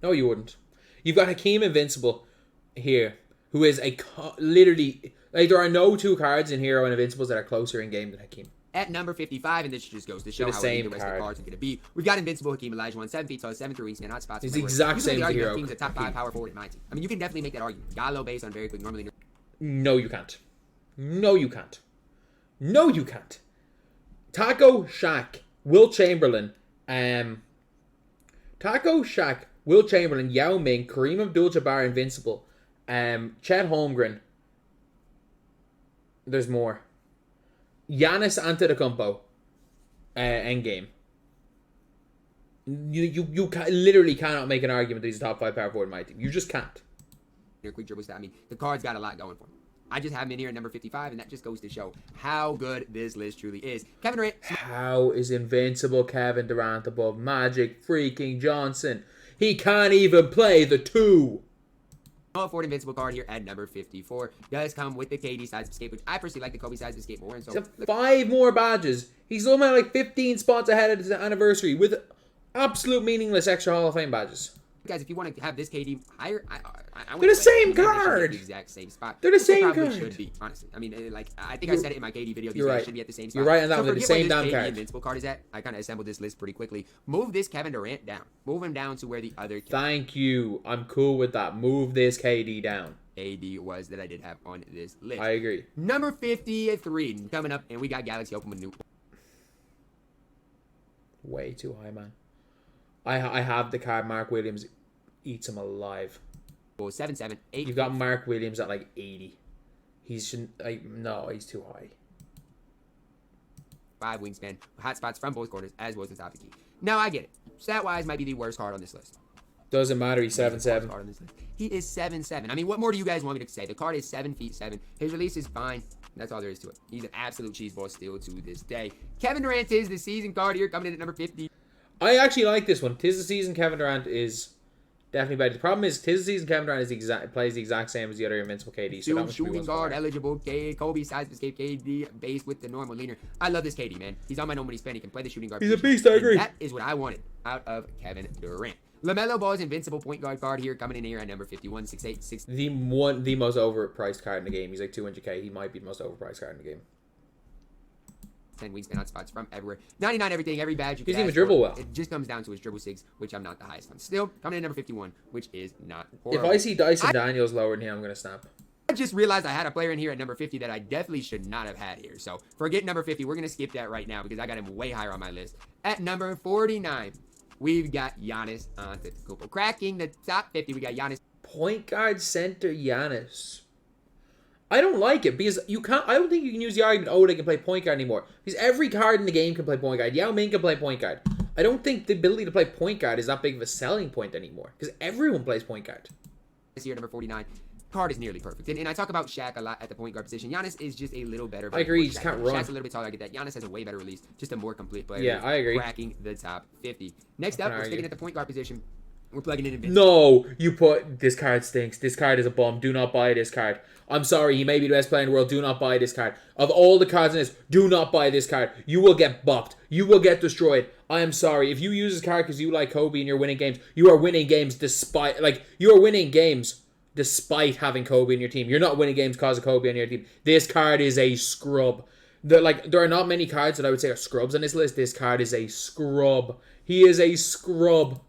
No, you wouldn't. You've got Hakeem Invincible here, who is literally... Like, there are no 2 cards in Hero and Invincibles that are closer in game than Hakeem. At number 55, and this just goes to show how same the rest card. of the cards are going to be. We've got Invincible Hakeem Olajuwon, 7 feet tall, 7 3 wingspan, hot spots. He's the exact same as Hero. Hakeem's a top 5 power forward in my team. I mean, you can definitely make that argument. Gallo based on very quick, normally. No, you can't. No, you can't. No, you can't. Taco, Shaq, Will Chamberlain, Taco, Shaq, Will Chamberlain, Yao Ming, Kareem Abdul-Jabbar, Invincible, Chet Holmgren. There's more. Giannis Antetokounmpo, endgame. You literally cannot make an argument that he's a top 5 power forward in my team. You just can't. Quick dribble stat. I mean, the card's got a lot going for him. I just have him in here at number 55, and that just goes to show how good this list truly is. Kevin Durant. How is Invincible Kevin Durant above Magic freaking Johnson? He can't even play the 2. Small forward invincible card here at number 54 does come with the KD size of escape, which I personally like the Kobe size of escape more. And so he's got 5 more badges. He's somehow like 15 spots ahead of his anniversary with absolute meaningless extra Hall of Fame badges. Guys, if you want to have this KD higher, They're the same card. card. The exact same spot. They're the same probably card. Should be, honestly. I mean, like I think I said it in my KD video. These You're guys right. should be at the same spot. You're right on that one. So They're the same damn KD card. Invincible card is at. I kind of assembled this list pretty quickly. Move this Kevin Durant down. Move him down to where the other. Thank you. I'm cool with that. Move this KD down. AD was that I did have on this list. I agree. Number 53 coming up, and we got Galaxy Open with new. Way too high, man. I have the card. Mark Williams eats him alive. 7-7, 8. You've got Mark Williams at like 80. No, he's too high. 5 wingspan, hot spots from both corners, as was the top of the key. Now I get it. Stat-wise, might be the worst card on this list. Doesn't matter. He's 7'7". He is 7'7". I mean, what more do you guys want me to say? The card is 7'7". His release is fine. That's all there is to it. He's an absolute cheeseball still to this day. Kevin Durant is the season card here, coming in at number 50. I actually like this one. Tis the season. Kevin Durant is definitely better. The problem is, tis the season. Kevin Durant is plays the exact same as the other Invincible KD. So Still shooting guard eligible. Kobe size escape KD base with the normal leaner. I love this KD, man. He's on my nobody spend. He can play the shooting guard. He's a beast. I agree. That is what I wanted out of Kevin Durant. LaMelo Ball's invincible point guard card here, coming in here at number 51, 6'8", 6. The most overpriced card in the game. He's like 200k. He might be the most overpriced card in the game. 10 wingspan hot spots from everywhere. 99 everything, every badge you can. He doesn't even dribble well. It just comes down to his dribble 6, which I'm not the highest on. Still, coming in at number 51, which is not horrible. If I see Dyson Daniels lower than him, I'm going to snap. I just realized I had a player in here at number 50 that I definitely should not have had here. So, forget number 50. We're going to skip that right now because I got him way higher on my list. At number 49, we've got Giannis Antetokounmpo. Cracking the top 50, we got Giannis. Point guard center Giannis. I don't like it because you can't. I don't think you can use the argument, oh, they can play point guard anymore. Because every card in the game can play point guard. Yao Ming can play point guard. I don't think the ability to play point guard is that big of a selling point anymore. Because everyone plays point guard. This year, number 49. Card is nearly perfect. And I talk about Shaq a lot at the point guard position. Giannis is just a little better. I agree. He just can't run. Shaq's a little bit taller. I get that. Giannis has a way better release. Just a more complete player. Yeah, I agree. Cracking the top 50. Next up, we're sticking at the point guard position. We're plugging in No, you put this card stinks. This card is a bum. Do not buy this card. I'm sorry, he may be the best player in the world. Do not buy this card. Of all the cards in this, do not buy this card. You will get bucked. You will get destroyed. I am sorry. If you use this card because you like Kobe and you're winning games, you are winning games despite having Kobe in your team. You're not winning games because of Kobe on your team. This card is a scrub. There are not many cards that I would say are scrubs on this list. This card is a scrub. He is a scrub.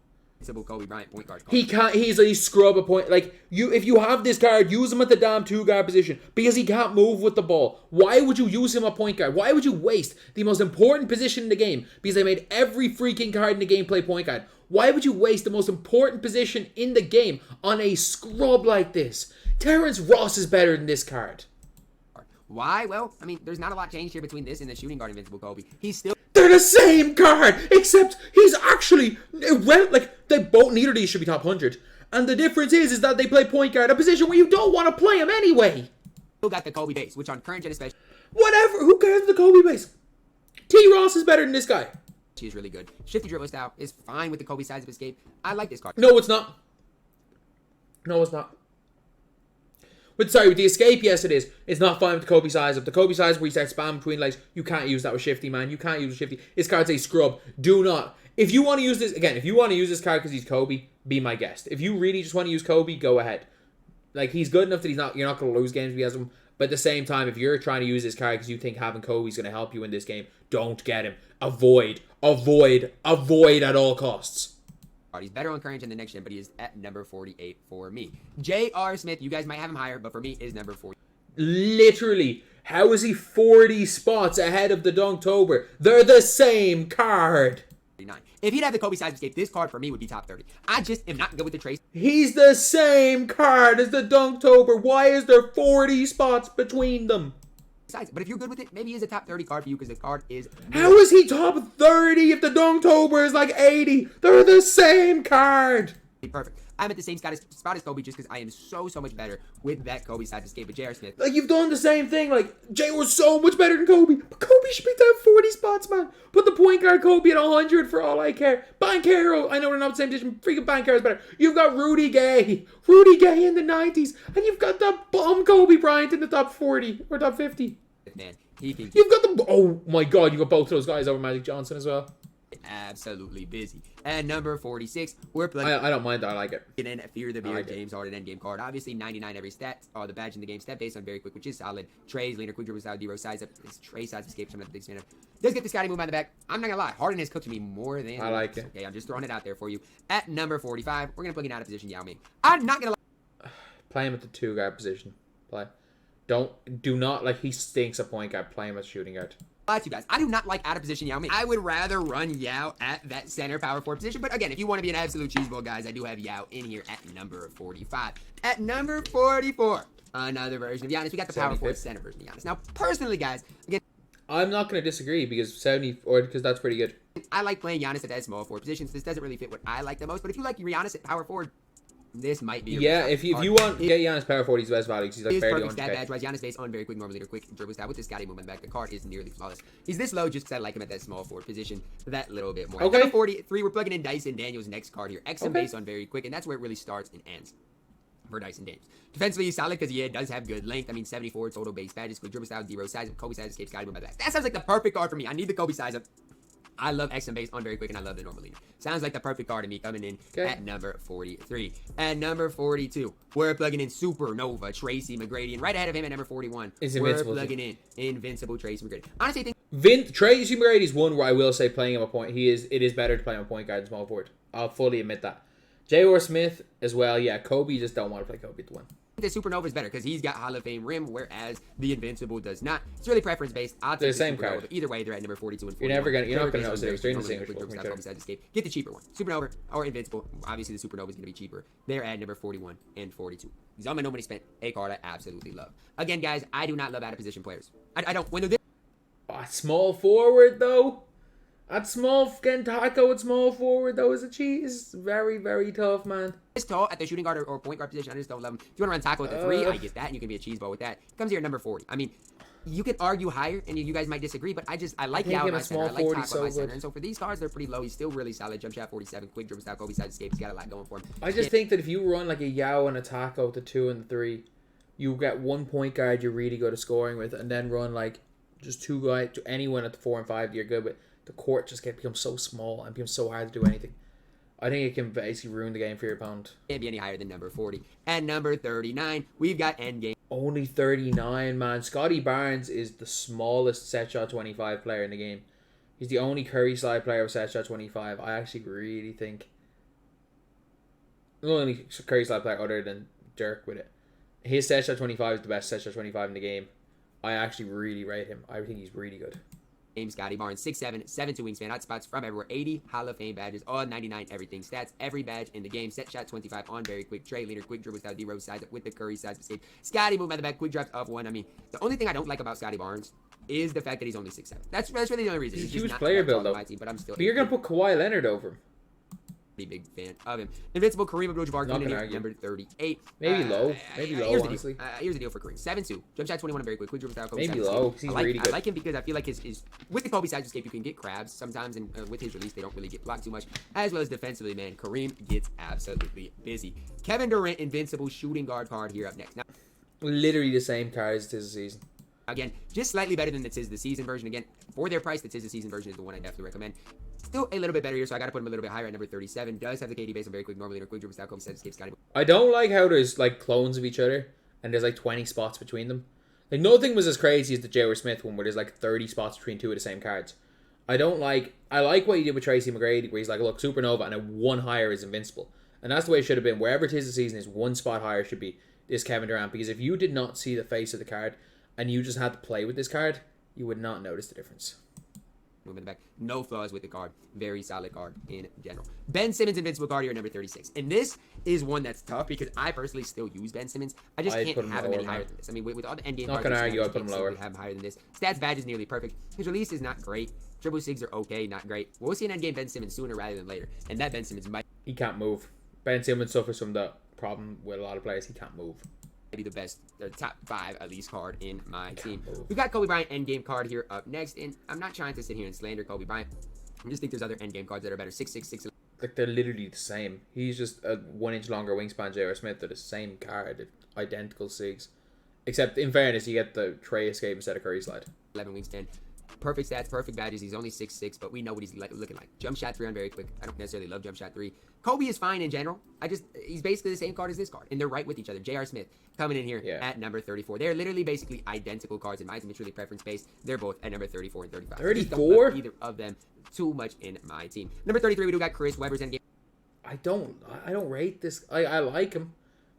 Kobe Bryant point guard. He's a scrub a point. If you have this card, use him at the damn 2-guard position because he can't move with the ball. Why would you use him at point guard? Why would you waste the most important position in the game? Because they made every freaking card in the game play point guard. Why would you waste the most important position in the game on a scrub like this? Terrence Ross is better than this card. Why? Well, I mean, there's not a lot changed here between this and the shooting guard invincible Kobe. He's still. They're the same card, except he's actually neither of these should be top 100. And the difference is that they play point guard, a position where you don't want to play him anyway. Still got the Kobe base, which on current gen especially. Whatever, who cares about the Kobe base? T. Ross is better than this guy. She is really good. Shifty dribble style is fine with the Kobe size of escape. I like this card. No, it's not. No, it's not. With the escape, yes, it is. It's not fine with the Kobe size. If the Kobe size where you start spam between legs, you can't use that with Shifty, man. You can't use Shifty. This card's a scrub. Do not. If you want to use this, again, if you want to use this card because he's Kobe, be my guest. If you really just want to use Kobe, go ahead. He's good enough that you're not going to lose games if he has him. But at the same time, if you're trying to use this card because you think having Kobe is going to help you in this game, don't get him. Avoid at all costs. He's better on current gen than next gen, but he is at number 48 for me. J.R. Smith, you guys might have him higher, but for me is number 40. Literally, how is he 40 spots ahead of the Dunktober? They're the same card. If he'd have the Kobe size escape, this card for me would be top 30. I just am not good with the trace. He's the same card as the Dunktober. Why is there 40 spots between them? But if you're good with it, maybe he's a top 30 card for you because the card is. How is he top 30 if the Dunktober is like 80? They're the same card. Perfect. I'm at the same spot as Kobe just because I am so much better with that Kobe size escape with J.R. Smith. You've done the same thing. Jay was so much better than Kobe. But Kobe should be down 40 spots, man. Put the point guard Kobe at 100 for all I care. Banchero, I know we're not the same position. Freaking Banchero is better. You've got Rudy Gay. Rudy Gay in the 90s. And you've got that bum Kobe Bryant in the top 40 or top 50. Man, he can. You've got the. Oh my god, you got both of those guys over Magic Johnson as well. absolutely busy. At number 46, we're plugging I don't mind that. I like it. in Fear the Beard, like James Harden endgame card. Obviously, 99 every stat, the badge in the game, stat based on very quick, which is solid. Trays, leaner, quick dribble style, D-row size up. This Trey size escapes. I'm not a big fan of. Does get the Scotty move on the back. I'm not gonna lie, Harden has cooked me more than I like it. Okay, I'm just throwing it out there for you. At number 45, we're gonna plug in out of position Yao Ming. I'm not gonna lie. Play him at the 2-guard position. Do not, like, he stinks at point guard. Play him as shooting guard. To you guys, I do not like out of position Yao Ming. I would rather run Yao at that center power forward position. But again, if you want to be an absolute cheeseball, guys, I do have Yao in here at number 45. At number 44, another version of Giannis. We got the power forward center version of Giannis. Now, personally, guys, again, I'm not going to disagree because because that's pretty good. I like playing Giannis at that small forward position. So this doesn't really fit what I like the most. But if you like Giannis at power forward, this might be if you want get Giannis power forward, he's the best value because he's like barely on stat badge wise. Giannis based on very quick, normal leader, quick dribble style with this Scotty movement back. The card is nearly flawless. He's this low just because I like him at that small forward position that little bit more. Okay. Number 43, we're plugging in Dyson Daniels' next card here. XM based on very quick, and that's where it really starts and ends for Dyson Daniels. Defensively, he's solid because he does have good length. I mean, 74 total base badges, quick dribble style, D-row size, Kobe size, escape Scotty movement back. That sounds like the perfect card for me. I need the Kobe size up. I love XM base on very quick, and I love the normal leader. Sounds like the perfect card to me coming in at number 43. At number 42, we're plugging in Supernova Tracy McGrady, and right ahead of him at number 41, we're plugging in Invincible Tracy McGrady. Honestly, I think Tracy McGrady is one where I will say playing him a point. It is better to play him a point guard than small forward. I'll fully admit that. J.R. Smith as well. Yeah, Kobe, you just don't want to play Kobe at the one. the Supernova is better because he's got Hall of Fame rim, whereas the Invincible does not. It's really preference based. I'll take the same Supernova, card. but either way, they're at number 42 and 41. You're not gonna know. They're They're indistinguishable. Get the cheaper one, Supernova or Invincible. Obviously, the Supernova is going to be cheaper. They're at number 41 and 42. These all my nobody spent a card I absolutely love. Again, guys, I do not love out of position players. I don't. When they're this Small forward though. At getting taco at small forward though is very, very tough, man. tall at the shooting guard or point guard position, I just don't love him. If you want to run tackle at the 3, I get that, and you can be a cheese ball with that. Comes here at number 40. I mean, you could argue higher, and you guys might disagree, but I like Yao at my center. I like Taco at my center. And so for these cards, they're pretty low. He's still really solid. Jump shot 47, quick dribble style, Kobe side escape. He's got a lot going for him. I just think that if you run like a Yao and a Taco at the 2 and the 3, you get one point guard you're really good at scoring with, and then run like just 2 guys to anyone at the 4 and 5 you're good with. The court just becomes so small and becomes so hard to do anything. I think it can basically ruin the game for your opponent. Can't be any higher than number 40. And number 39, we've got Endgame. Only 39, man. Scotty Barnes is the smallest set shot 25 player in the game. He's the only Curry slide player with set shot 25. I actually really think the only Curry slide player other than Dirk with it. His set shot 25 is the best set shot 25 in the game. I actually really rate him. I think he's really good. Scotty Barnes, 6'7", 7'2" wingspan, hot spots from everywhere, 80 Hall of Fame badges, all 99 everything stats, every badge in the game, set shot 25 on very quick, Trey leader, quick dribble style, D-row size up with the Curry size escape. Scotty move at the back, quick drops up 1. I mean, the only thing I don't like about Scotty Barnes is the fact that he's only 6'7". That's really the only reason. He's a huge player build though. But I'm still. But you're gonna put Kawhi Leonard over him. Big fan of him. Invincible Kareem Abdul-Jabbar coming in number 38. Maybe low, honestly. Here's the deal for Kareem. 7'2", jump shot 21 very quick, quick dribble style, Kobe maybe size low. He's really good. I like him because I feel like his with the Kobe size escape you can get crabs sometimes, and with his release they don't really get blocked too much. As well as defensively, man, Kareem gets absolutely busy. Kevin Durant Invincible shooting guard card here up next. Now, literally the same card as this season. Again, just slightly better than the Tis the Season version. Again, for their price, the Tis the Season version is the one I definitely recommend. Still a little bit better here, so I got to put him a little bit higher at number 37. Does have the KD base on very quick, normally quick dribble style, Kobe size escape, Scotty. I don't like how there's like clones of each other and there's like 20 spots between them. Like nothing was as crazy as the J.R. Smith one where there's like 30 spots between 2 of the same cards. I like what he did with Tracy McGrady where he's like, look, Supernova and a 1 higher is Invincible. And that's the way it should have been. Wherever it is the season is 1 spot higher should be this Kevin Durant. Because if you did not see the face of the card and you just had to play with this card, you would not notice the difference. Moving back, no flaws with the card, very solid card in general. Ben Simmons Invincible card here at number 36, and this is one that's tough because I personally still use Ben Simmons. I just can't have him any higher than this. I mean, with all the endgame cards, not gonna argue. I put him lower. Have him higher than this. Stats badge is nearly perfect. His release is not great. Dribble sigs are okay, not great. We'll see an endgame Ben Simmons sooner rather than later, and that Ben Simmons might. He can't move. Ben Simmons suffers from the problem with a lot of players. He can't move. Be the best, top 5 at least card in my team. We've got Kobe Bryant endgame card here up next, and I'm not trying to sit here and slander Kobe Bryant. I just think there's other endgame cards that are better. 6'6", 6'11". Like they're literally the same. He's just a 1 inch longer wingspan. J.R. Smith. They're the same card, identical SIGs, except in fairness, you get the Trey escape instead of Curry slide. 11 wingspan. Perfect stats, perfect badges. He's only 6'6", but we know what he's looking like. Jump shot 3 on very quick. I don't necessarily love jump shot 3. Kobe is fine in general. He's basically the same card as this card, and they're right with each other. J.R. Smith coming in here at number 34. They're literally basically identical cards in my team. It's really preference based. They're both at number 34 and 35. 34? Either of them too much in my team. Number 33, we do got Chris Webber's endgame. I don't rate this. I like him.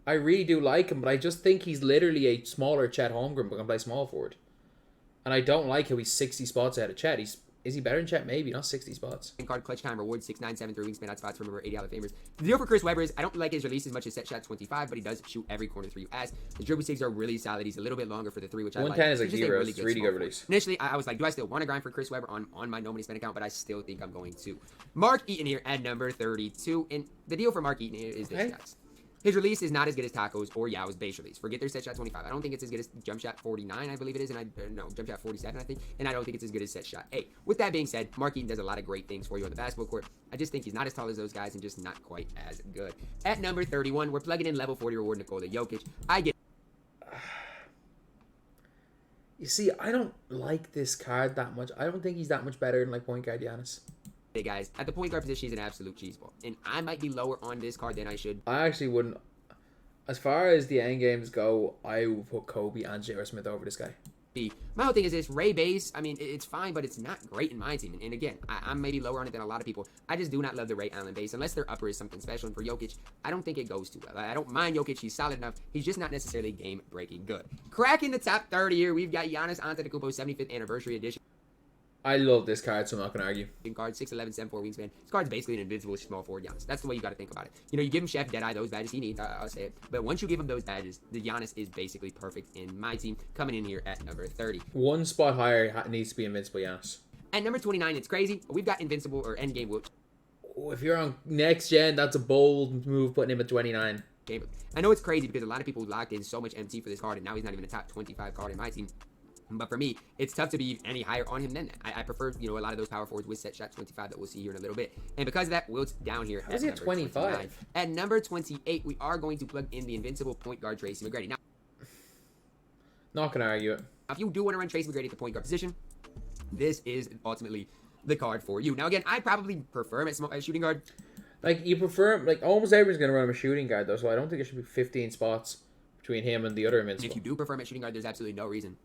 I really do like him, but I just think he's literally a smaller Chet Holmgren, but can play small forward. And I don't like how he's 60 spots ahead of Chet. Is he better than Chet? Maybe, not 60 spots. Card clutch time reward 6'9", 7'3", wingspan out spots for number 80 Hall of Famers. The deal for Chris Webber is I don't like his release as much as set shot 25, but he does shoot every corner 3 you ask. His dribble 6 are really solid. He's a little bit longer for the 3, which I like. 110 is like He's just 0. really It's really good release. Initially, I was like, do I still want to grind for Chris Webber on my no money spend account? But I still think I'm going to. Mark Eaton here at number 32. And the deal for Mark Eaton here is this, guys. His release is not as good as Taco's or Yao's base release. Forget their set shot 25. I don't think it's as good as jump shot 49, I believe it is. And jump shot 47, I think. And I don't think it's as good as set shot 8. With that being said, Mark Eaton does a lot of great things for you on the basketball court. I just think he's not as tall as those guys and just not quite as good. At number 31, we're plugging in level 40 reward Nikola Jokic. You see, I don't like this card that much. I don't think he's that much better than like point guard Giannis. Hey guys, at the point guard position, he's an absolute cheeseball. And I might be lower on this card than I should. I actually wouldn't. As far as the end games go, I would put Kobe and J.R. Smith over this guy. My whole thing is this, Ray base, I mean, it's fine, but it's not great in my team. And again, I'm maybe lower on it than a lot of people. I just do not love the Ray Allen base. Unless their upper is something special. And for Jokic, I don't think it goes too well. I don't mind Jokic. He's solid enough. He's just not necessarily game-breaking good. Cracking the top 30 here, we've got Giannis Antetokounmpo's 75th anniversary edition. I love this card, so I'm not going to argue. Card 6'11", 7'4" wingspan. This card's basically an invincible small forward Giannis. That's the way you got to think about it. You know, you give him Chef, Deadeye, those badges he needs. I'll say it. But once you give him those badges, the Giannis is basically perfect in my team. Coming in here at number 30. One spot higher needs to be Invincible Giannis. At number 29, it's crazy. We've got Invincible or Endgame Wilt. Oh, if you're on next gen, that's a bold move putting him at 29. I know it's crazy because a lot of people locked in so much MT for this card, and now he's not even a top 25 card in my team. But for me, it's tough to be any higher on him than that. I prefer, you know, a lot of those power forwards with set shot 25 that we'll see here in a little bit. And because of that, Wilt's down here at number 25. At number 28, we are going to plug in the invincible point guard Tracy McGrady. Now, not going to argue it. If you do want to run Tracy McGrady at the point guard position, this is ultimately the card for you. Now, again, I probably prefer him at shooting guard. Like, you prefer, like, almost everyone's going to run him a shooting guard, though, so I don't think it should be 15 spots between him and the other invincible. And if you do prefer him at shooting guard, there's absolutely no reason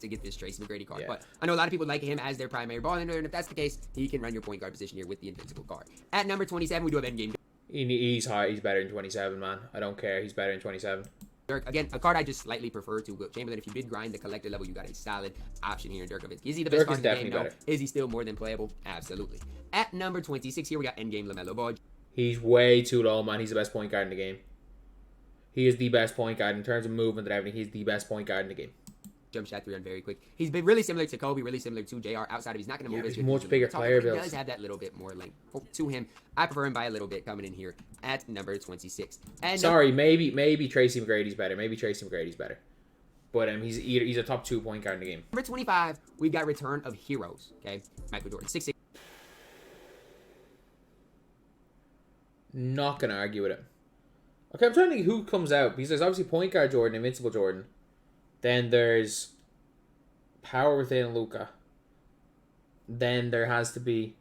to get this Tracy McGrady card. But I know a lot of people like him as their primary ball handler, and if that's the case, he can run your point guard position here with the invincible card. At number 27, we do have endgame. He's high. He's better than 27, man. I don't care. He's better than 27. Dirk, again, a card I just slightly prefer to Wilt Chamberlain. If you did grind the collector level, you got a solid option here in Dirk. Is he the best card in the game? No. Is he still more than playable? Absolutely. At number 26 here, we got endgame LaMelo Ball. He's way too low, man. He's the best point guard in the game. He is the best point guard in terms of movement and everything. He's the best point guard in the game. Jump shot 3 on very quick. He's been really similar to Kobe, really similar to JR. Outside of he's not going to move as good. He's much bigger player build. He does have that little bit more length to him. I prefer him by a little bit coming in here at number 26. And sorry, maybe Tracy McGrady's better. Maybe Tracy McGrady's better. But he's a top 2 point guard in the game. Number 25, we've got Return of Heroes. Okay, Michael Jordan, 6'6". Not gonna argue with it. Okay, I'm trying to think who comes out because there's obviously point guard Jordan, Invincible Jordan. Then there's Power Within Luka. Then there has to be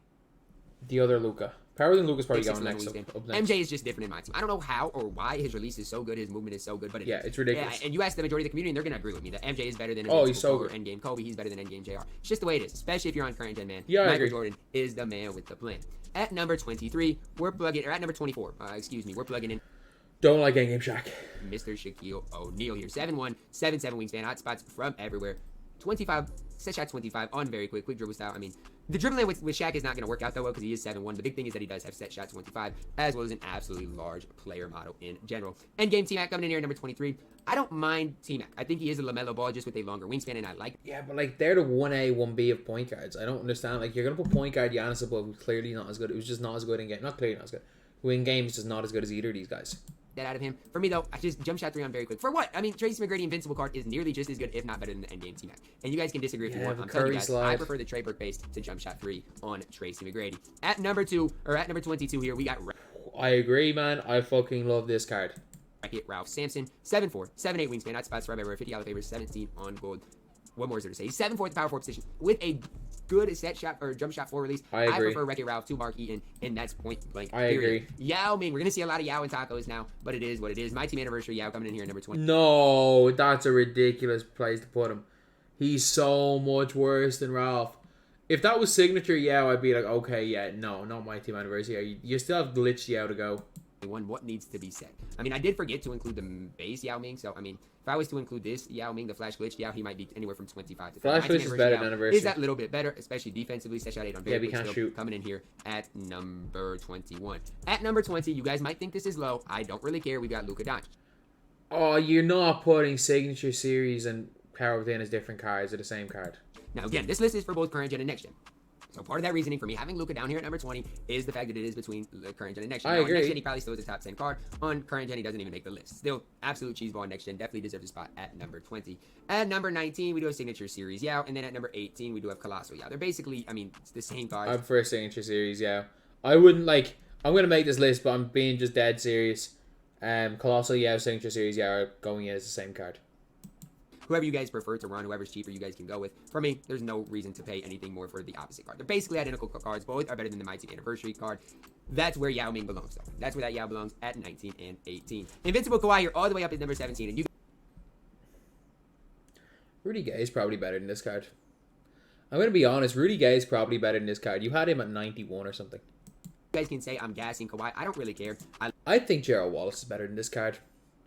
the other Luka. Power Within Luka's probably going next. Up next. MJ is just different in my team. I don't know how or why his release is so good, his movement is so good, but it's ridiculous. Yeah, and you ask the majority of the community, and they're gonna agree with me that MJ is better than he's so good. Endgame Kobe. He's better than Endgame JR. It's just the way it is, especially if you're on current gen, man. Yeah, Michael Jordan is the man with the plan. At number 23, we're plugging, or at number 24, we're plugging in. Don't like Endgame Shaq. Mr. Shaquille O'Neal here. 7'1", 7'7" wingspan, hot spots from everywhere. 25, set shot 25 on very quick dribble style. I mean, the dribbling with Shaq is not going to work out that well because he is 7'1". The big thing is that he does have set shot 25, as well as an absolutely large player model in general. Endgame T-Mac coming in here at number 23. I don't mind T-Mac. I think he is a LaMelo Ball just with a longer wingspan, and I like it. Yeah, but like they're the 1A, 1B of point guards. I don't understand. Like you're going to put point guard Giannis above, who's clearly not as good. It was just not as good in game. Not clearly not as good. Who in game is just not as good as either of these guys. That out of him. For me, though, I just jump shot 3 on very quick. For what? I mean, Tracy McGrady Invincible card is nearly just as good, if not better than the Endgame T-Mac. And you guys can disagree if you want. I'm telling you guys, I prefer the Trey Burke base to jump shot 3 on Tracy McGrady. At number 22 here, we got... I agree, man. I fucking love this card. Ralph Sampson, 7'4", 7'8" wingspan, hot spots from everywhere, 50 Hall of Famers, 17 on gold. what more is there to say? He's 7'4" at the power forward position with a good set shot or jump shot for release. I agree. prefer Wreck-It Ralph to Mark Eaton, and that's point blank. I agree. Yao Ming, we're gonna see a lot of Yao and tacos now, but it is what it is. My team anniversary, Yao coming in here at number 20. No, that's a ridiculous place to put him. He's so much worse than Ralph. If that was signature Yao, I'd be like, okay, yeah, no, not my team anniversary. You still have glitched Yao to go. What needs to be said? I mean, I did forget to include the base Yao Ming, so I mean, if I was to include this Yao Ming, the Flash Glitch Yao, he might be anywhere from 25 to 30. Flash Glitch is better than anniversary. Is that little bit better, especially defensively. Set shot 8 on very we can't shoot. Coming in here at number 21. At number 20, you guys might think this is low. I don't really care. We got Luka Doncic. Oh, you're not putting signature series and Power Within as different cards or the same card. Now, again, this list is for both current gen and next gen. So part of that reasoning for me having Luka down here at number 20 is the fact that it is between the current gen and next gen. I Now, agree. On next gen, he probably still is a top 10 card. On current gen, he doesn't even make the list. Still, absolute cheeseball on next gen. Definitely deserves a spot at number 20. At number 19, we do a signature series Yao. And then at number 18, we do have Colossal Yao. They're basically, I mean, it's the same cards. I prefer signature series, yeah. I wouldn't like. I'm gonna make this list, but I'm being just dead serious. Colossal Yao, signature series Yao are going in as the same card. Whoever you guys prefer to run, whoever's cheaper, you guys can go with. For me, there's no reason to pay anything more for the opposite card. They're basically identical cards. Both are better than the My Team Anniversary card. That's where Yao Ming belongs, though. That's where that Yao belongs at 19 and 18. Invincible Kawhi here all the way up at number 17. And you Rudy Gay is probably better than this card. I'm gonna be honest. Rudy Gay is probably better than this card. You had him at 91 or something. guys can say I'm gassing Kawhi. I don't really care. I think Gerald Wallace is better than this card.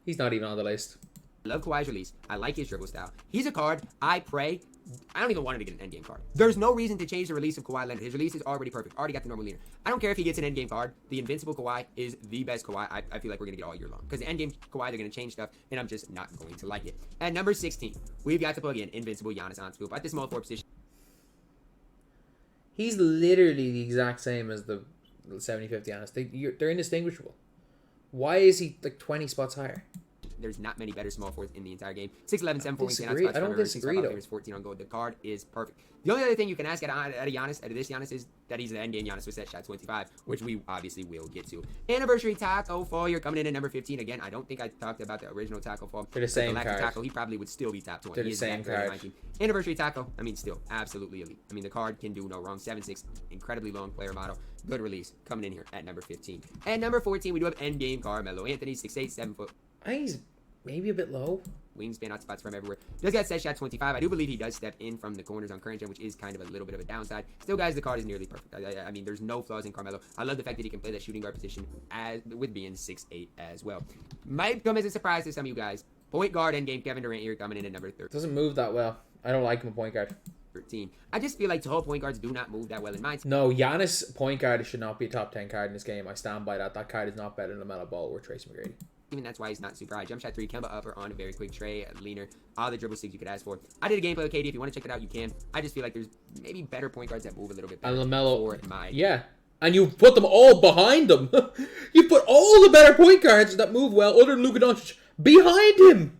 He's not even on the list. I love Kawhi's release. I like his dribble style. He's a card. I don't even want him to get an endgame card. There's no reason to change the release of Kawhi Leonard. His release is already perfect. Already got the normal leader. I don't care if he gets an endgame card. The Invincible Kawhi is the best Kawhi I feel like we're going to get all year long. Because the endgame Kawhi, they're going to change stuff, and I'm just not going to like it. At number 16, we've got to plug in Invincible Giannis Antetokounmpo at the small forward position. He's literally the exact same as the 70-50 Giannis. They're indistinguishable. Why is he like 20 spots higher? There's not many better small forwards in the entire game. 6'11", 7'4", I don't disagree, though. 14 on gold. The card is perfect. The only other thing you can ask out of this Giannis, is that he's an endgame Giannis with set shot 25, which we obviously will get to. Anniversary tackle fall. You're coming in at number 15. Again, I don't think I talked about the original tackle fall. They're the same card. Tackle, he probably would still be top 20. They're the same card. Anniversary tackle, I mean, still absolutely elite. I mean, the card can do no wrong. 7'6", incredibly long player model. Good release. Coming in here at number 15. At number 14, we do have endgame Carmelo Anthony, 6'8", 7 foot. He's maybe a bit low. Wingspan, out spots from everywhere. Does got set shot 25. I do believe he does step in from the corners on current gen, which is kind of a little bit of a downside. Still, guys, the card is nearly perfect. I mean, there's no flaws in Carmelo. I love the fact that he can play that shooting guard position with being 6'8" as well. Might come as a surprise to some of you guys. Point guard endgame Kevin Durant here coming in at number 13. Doesn't move that well. I don't like him a point guard. 13. I just feel like tall point guards do not move that well in my team. No, Giannis point guard should not be a top 10 card in this game. I stand by that. That card is not better than LaMelo Ball or Tracy McGrady. Even that's why he's not super high. Jump shot 3, Kemba upper on a very quick tray, leaner, all the dribble sticks you could ask for. I did a gameplay with KD. If you want to check it out, you can. I just feel like there's maybe better point guards that move a little bit better. And LaMelo, for my yeah. And you put them all behind them. You put all the better point guards that move well, other than Luka Doncic, behind him.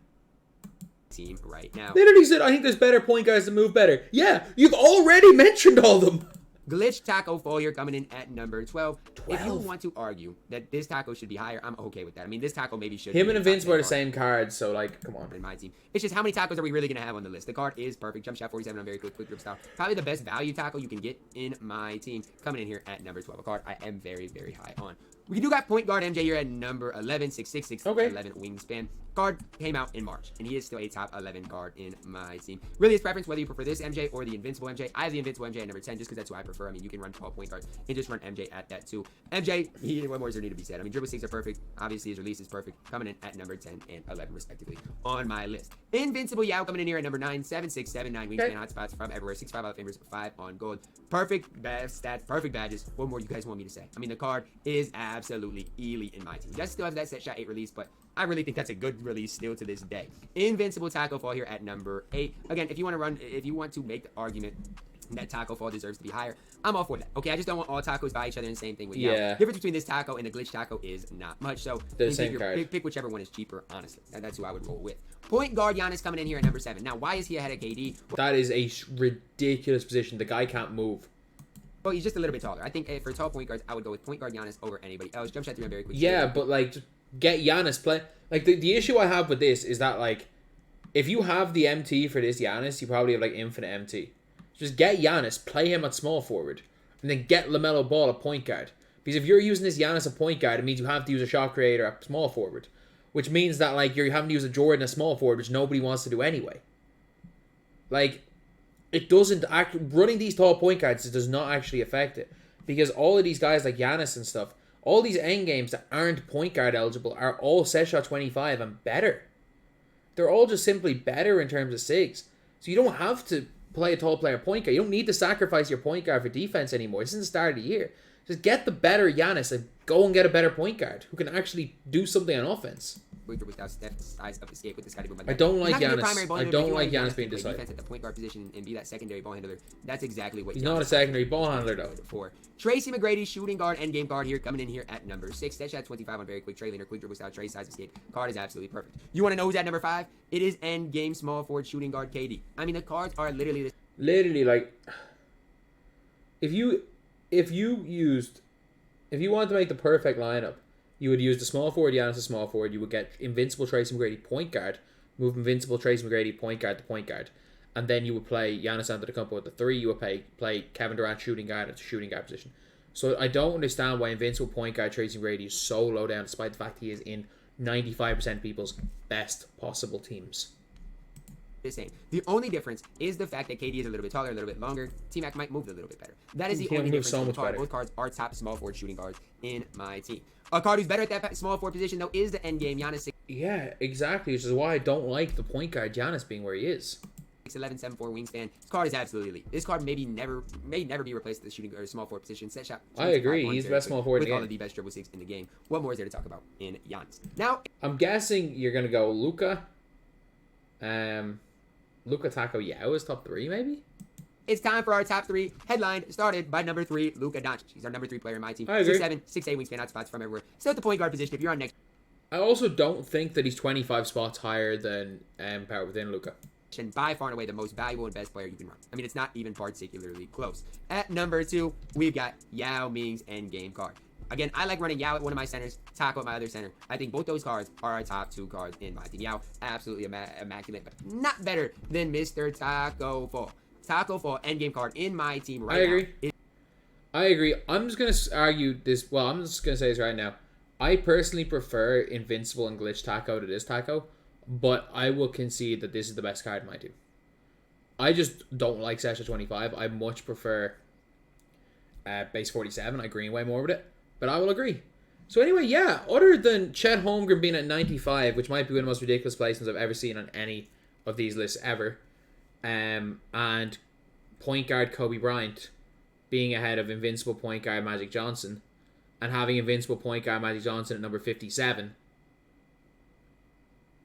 Team right now. Literally said, I think there's better point guards that move better. Yeah, you've already mentioned all of them. Glitch taco fall here coming in at number 12. If you want to argue that this taco should be higher, I'm okay with that. I mean, this taco maybe should Him be and Invincible are the same cards, so like, come on. In my team. It's just how many tacos are we really going to have on the list? The card is perfect. Jump shot 47 on very quick grip style. Probably the best value tackle you can get in my team. Coming in here at number 12. A card I am very, very high on. We do got point guard MJ here at number 11, 6'6", 6'11" wingspan. Card came out in March, and he is still a top 11 guard in my team. Really, his preference, whether you prefer this MJ or the Invincible MJ. I have the Invincible MJ at number 10 just because that's who I prefer. I mean, you can run 12 point guards and just run MJ at that too. MJ, what more does there need to be said? I mean, dribble sticks are perfect. Obviously, his release is perfect. Coming in at number 10 and 11, respectively, on my list. Invincible Yao coming in here at number 9, 7'6", 7'9", wingspan, hot spots from everywhere. 6'5" out of fingers, 5 on gold. Perfect stats, perfect badges. What more you guys want me to say? I mean, the card is absolutely elite in my team. He does still have that set shot 8 release, but I really think that's a good release still to this day. Invincible tackle fall here at number 8. Again, if you want to make the argument that taco fall deserves to be higher, I'm all for that. Okay, I just don't want all tacos by each other and the same thing with Yao. Yeah. Difference between this taco and the glitch taco is not much. So the same card. Pick whichever one is cheaper, honestly. That's who I would roll with. Point guard Giannis coming in here at number 7. Now, why is he ahead of KD? That is a ridiculous position. The guy can't move. Well, he's just a little bit taller. I think for tall point guards, I would go with point guard Giannis over anybody else. Jump shot 3 on very quick. Yeah, but like, just get Giannis play. Like, the issue I have with this is that, like, if you have the MT for this Giannis, you probably have like infinite MT. Just get Giannis, play him at small forward, and then get LaMelo Ball at point guard. Because if you're using this Giannis at point guard, it means you have to use a shot creator at small forward, which means that like you're having to use a Jordan at small forward, which nobody wants to do anyway. Like, it doesn't act running these tall point guards. It does not actually affect it, because all of these guys like Giannis and stuff, all these end games that aren't point guard eligible are all set shot 25 and better. They're all just simply better in terms of SIGs. So you don't have to play a tall player point guard. You don't need to sacrifice your point guard for defense anymore. This is the start of the year. Just get the better Giannis and go and get a better point guard who can actually do something on offense. I don't like Giannis. I don't like Giannis being decisive. At the point guard position and be that secondary ball handler. That's exactly what he's not a secondary ball handler though. For Tracy McGrady, shooting guard, end game card here, coming in here at number 6. That shot 25 on very quick trade leaner, quick dribble style, trade size escape. Card is absolutely perfect. You want to know who's at number 5? It is end game small forward shooting guard KD. I mean, the cards are literally the like, if you wanted to make the perfect lineup, you would use the small forward Giannis as small forward. You would get invincible Tracy McGrady point guard, move invincible Tracy McGrady point guard to point guard, and then you would play Giannis Antetokounmpo at the 3. You would play Kevin Durant shooting guard at the shooting guard position. So I don't understand why invincible point guard Tracy McGrady is so low down, despite the fact he is in 95% of people's best possible teams. Same. The only difference is the fact that KD is a little bit taller, a little bit longer. T-Mac might move a little bit better. That is the only difference. So much better. Both cards are top small forward shooting guards in my team. A card who's better at that small forward position, though, is the end game Giannis. Yeah, exactly. Which is why I don't like the point guard Giannis being where he is. 6'11", 7'4" wingspan. This card is absolutely elite. This card may never be replaced at the shooting or small forward position. Set shot. I agree. He's the best small forward in the game. With all of the best dribble 6 in the game. What more is there to talk about in Giannis? Now, I'm guessing you're gonna go Luka. Luka Taco Yao is top 3, maybe? It's time for our top 3, headlined, started by number 3, Luka Doncic. He's our number 3 player in my team. I agree. 6'7", 6'8" wingspan, out spots from everywhere. Still at the point guard position if you're on next. I also don't think that he's 25 spots higher than power within Luka. And by far and away the most valuable and best player you can run. I mean, it's not even particularly close. At number 2, we've got Yao Ming's endgame card. Again, I like running Yao at one of my centers, Taco at my other center. I think both those cards are our top 2 cards in my team. Yao, absolutely immaculate, but not better than Mr. Taco Fall. Taco Fall, endgame card in my team right now. I agree. I'm just going to argue this. Well, I'm just going to say this right now. I personally prefer Invincible and Glitch Taco to this Taco, but I will concede that this is the best card in my team. I just don't like Session 25. I much prefer Base 47. I agree way more with it. But I will agree. So anyway, yeah, other than Chet Holmgren being at 95, which might be one of the most ridiculous placements I've ever seen on any of these lists ever, and point guard Kobe Bryant being ahead of invincible point guard Magic Johnson, and having invincible point guard Magic Johnson at number 57,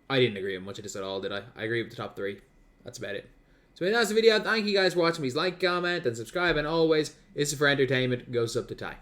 I didn't agree with much of this at all, did I? I agree with the top 3. That's about it. So that's the video. Thank you guys for watching. Please like, comment, and subscribe. And always, this is for entertainment. Goes up to Ty.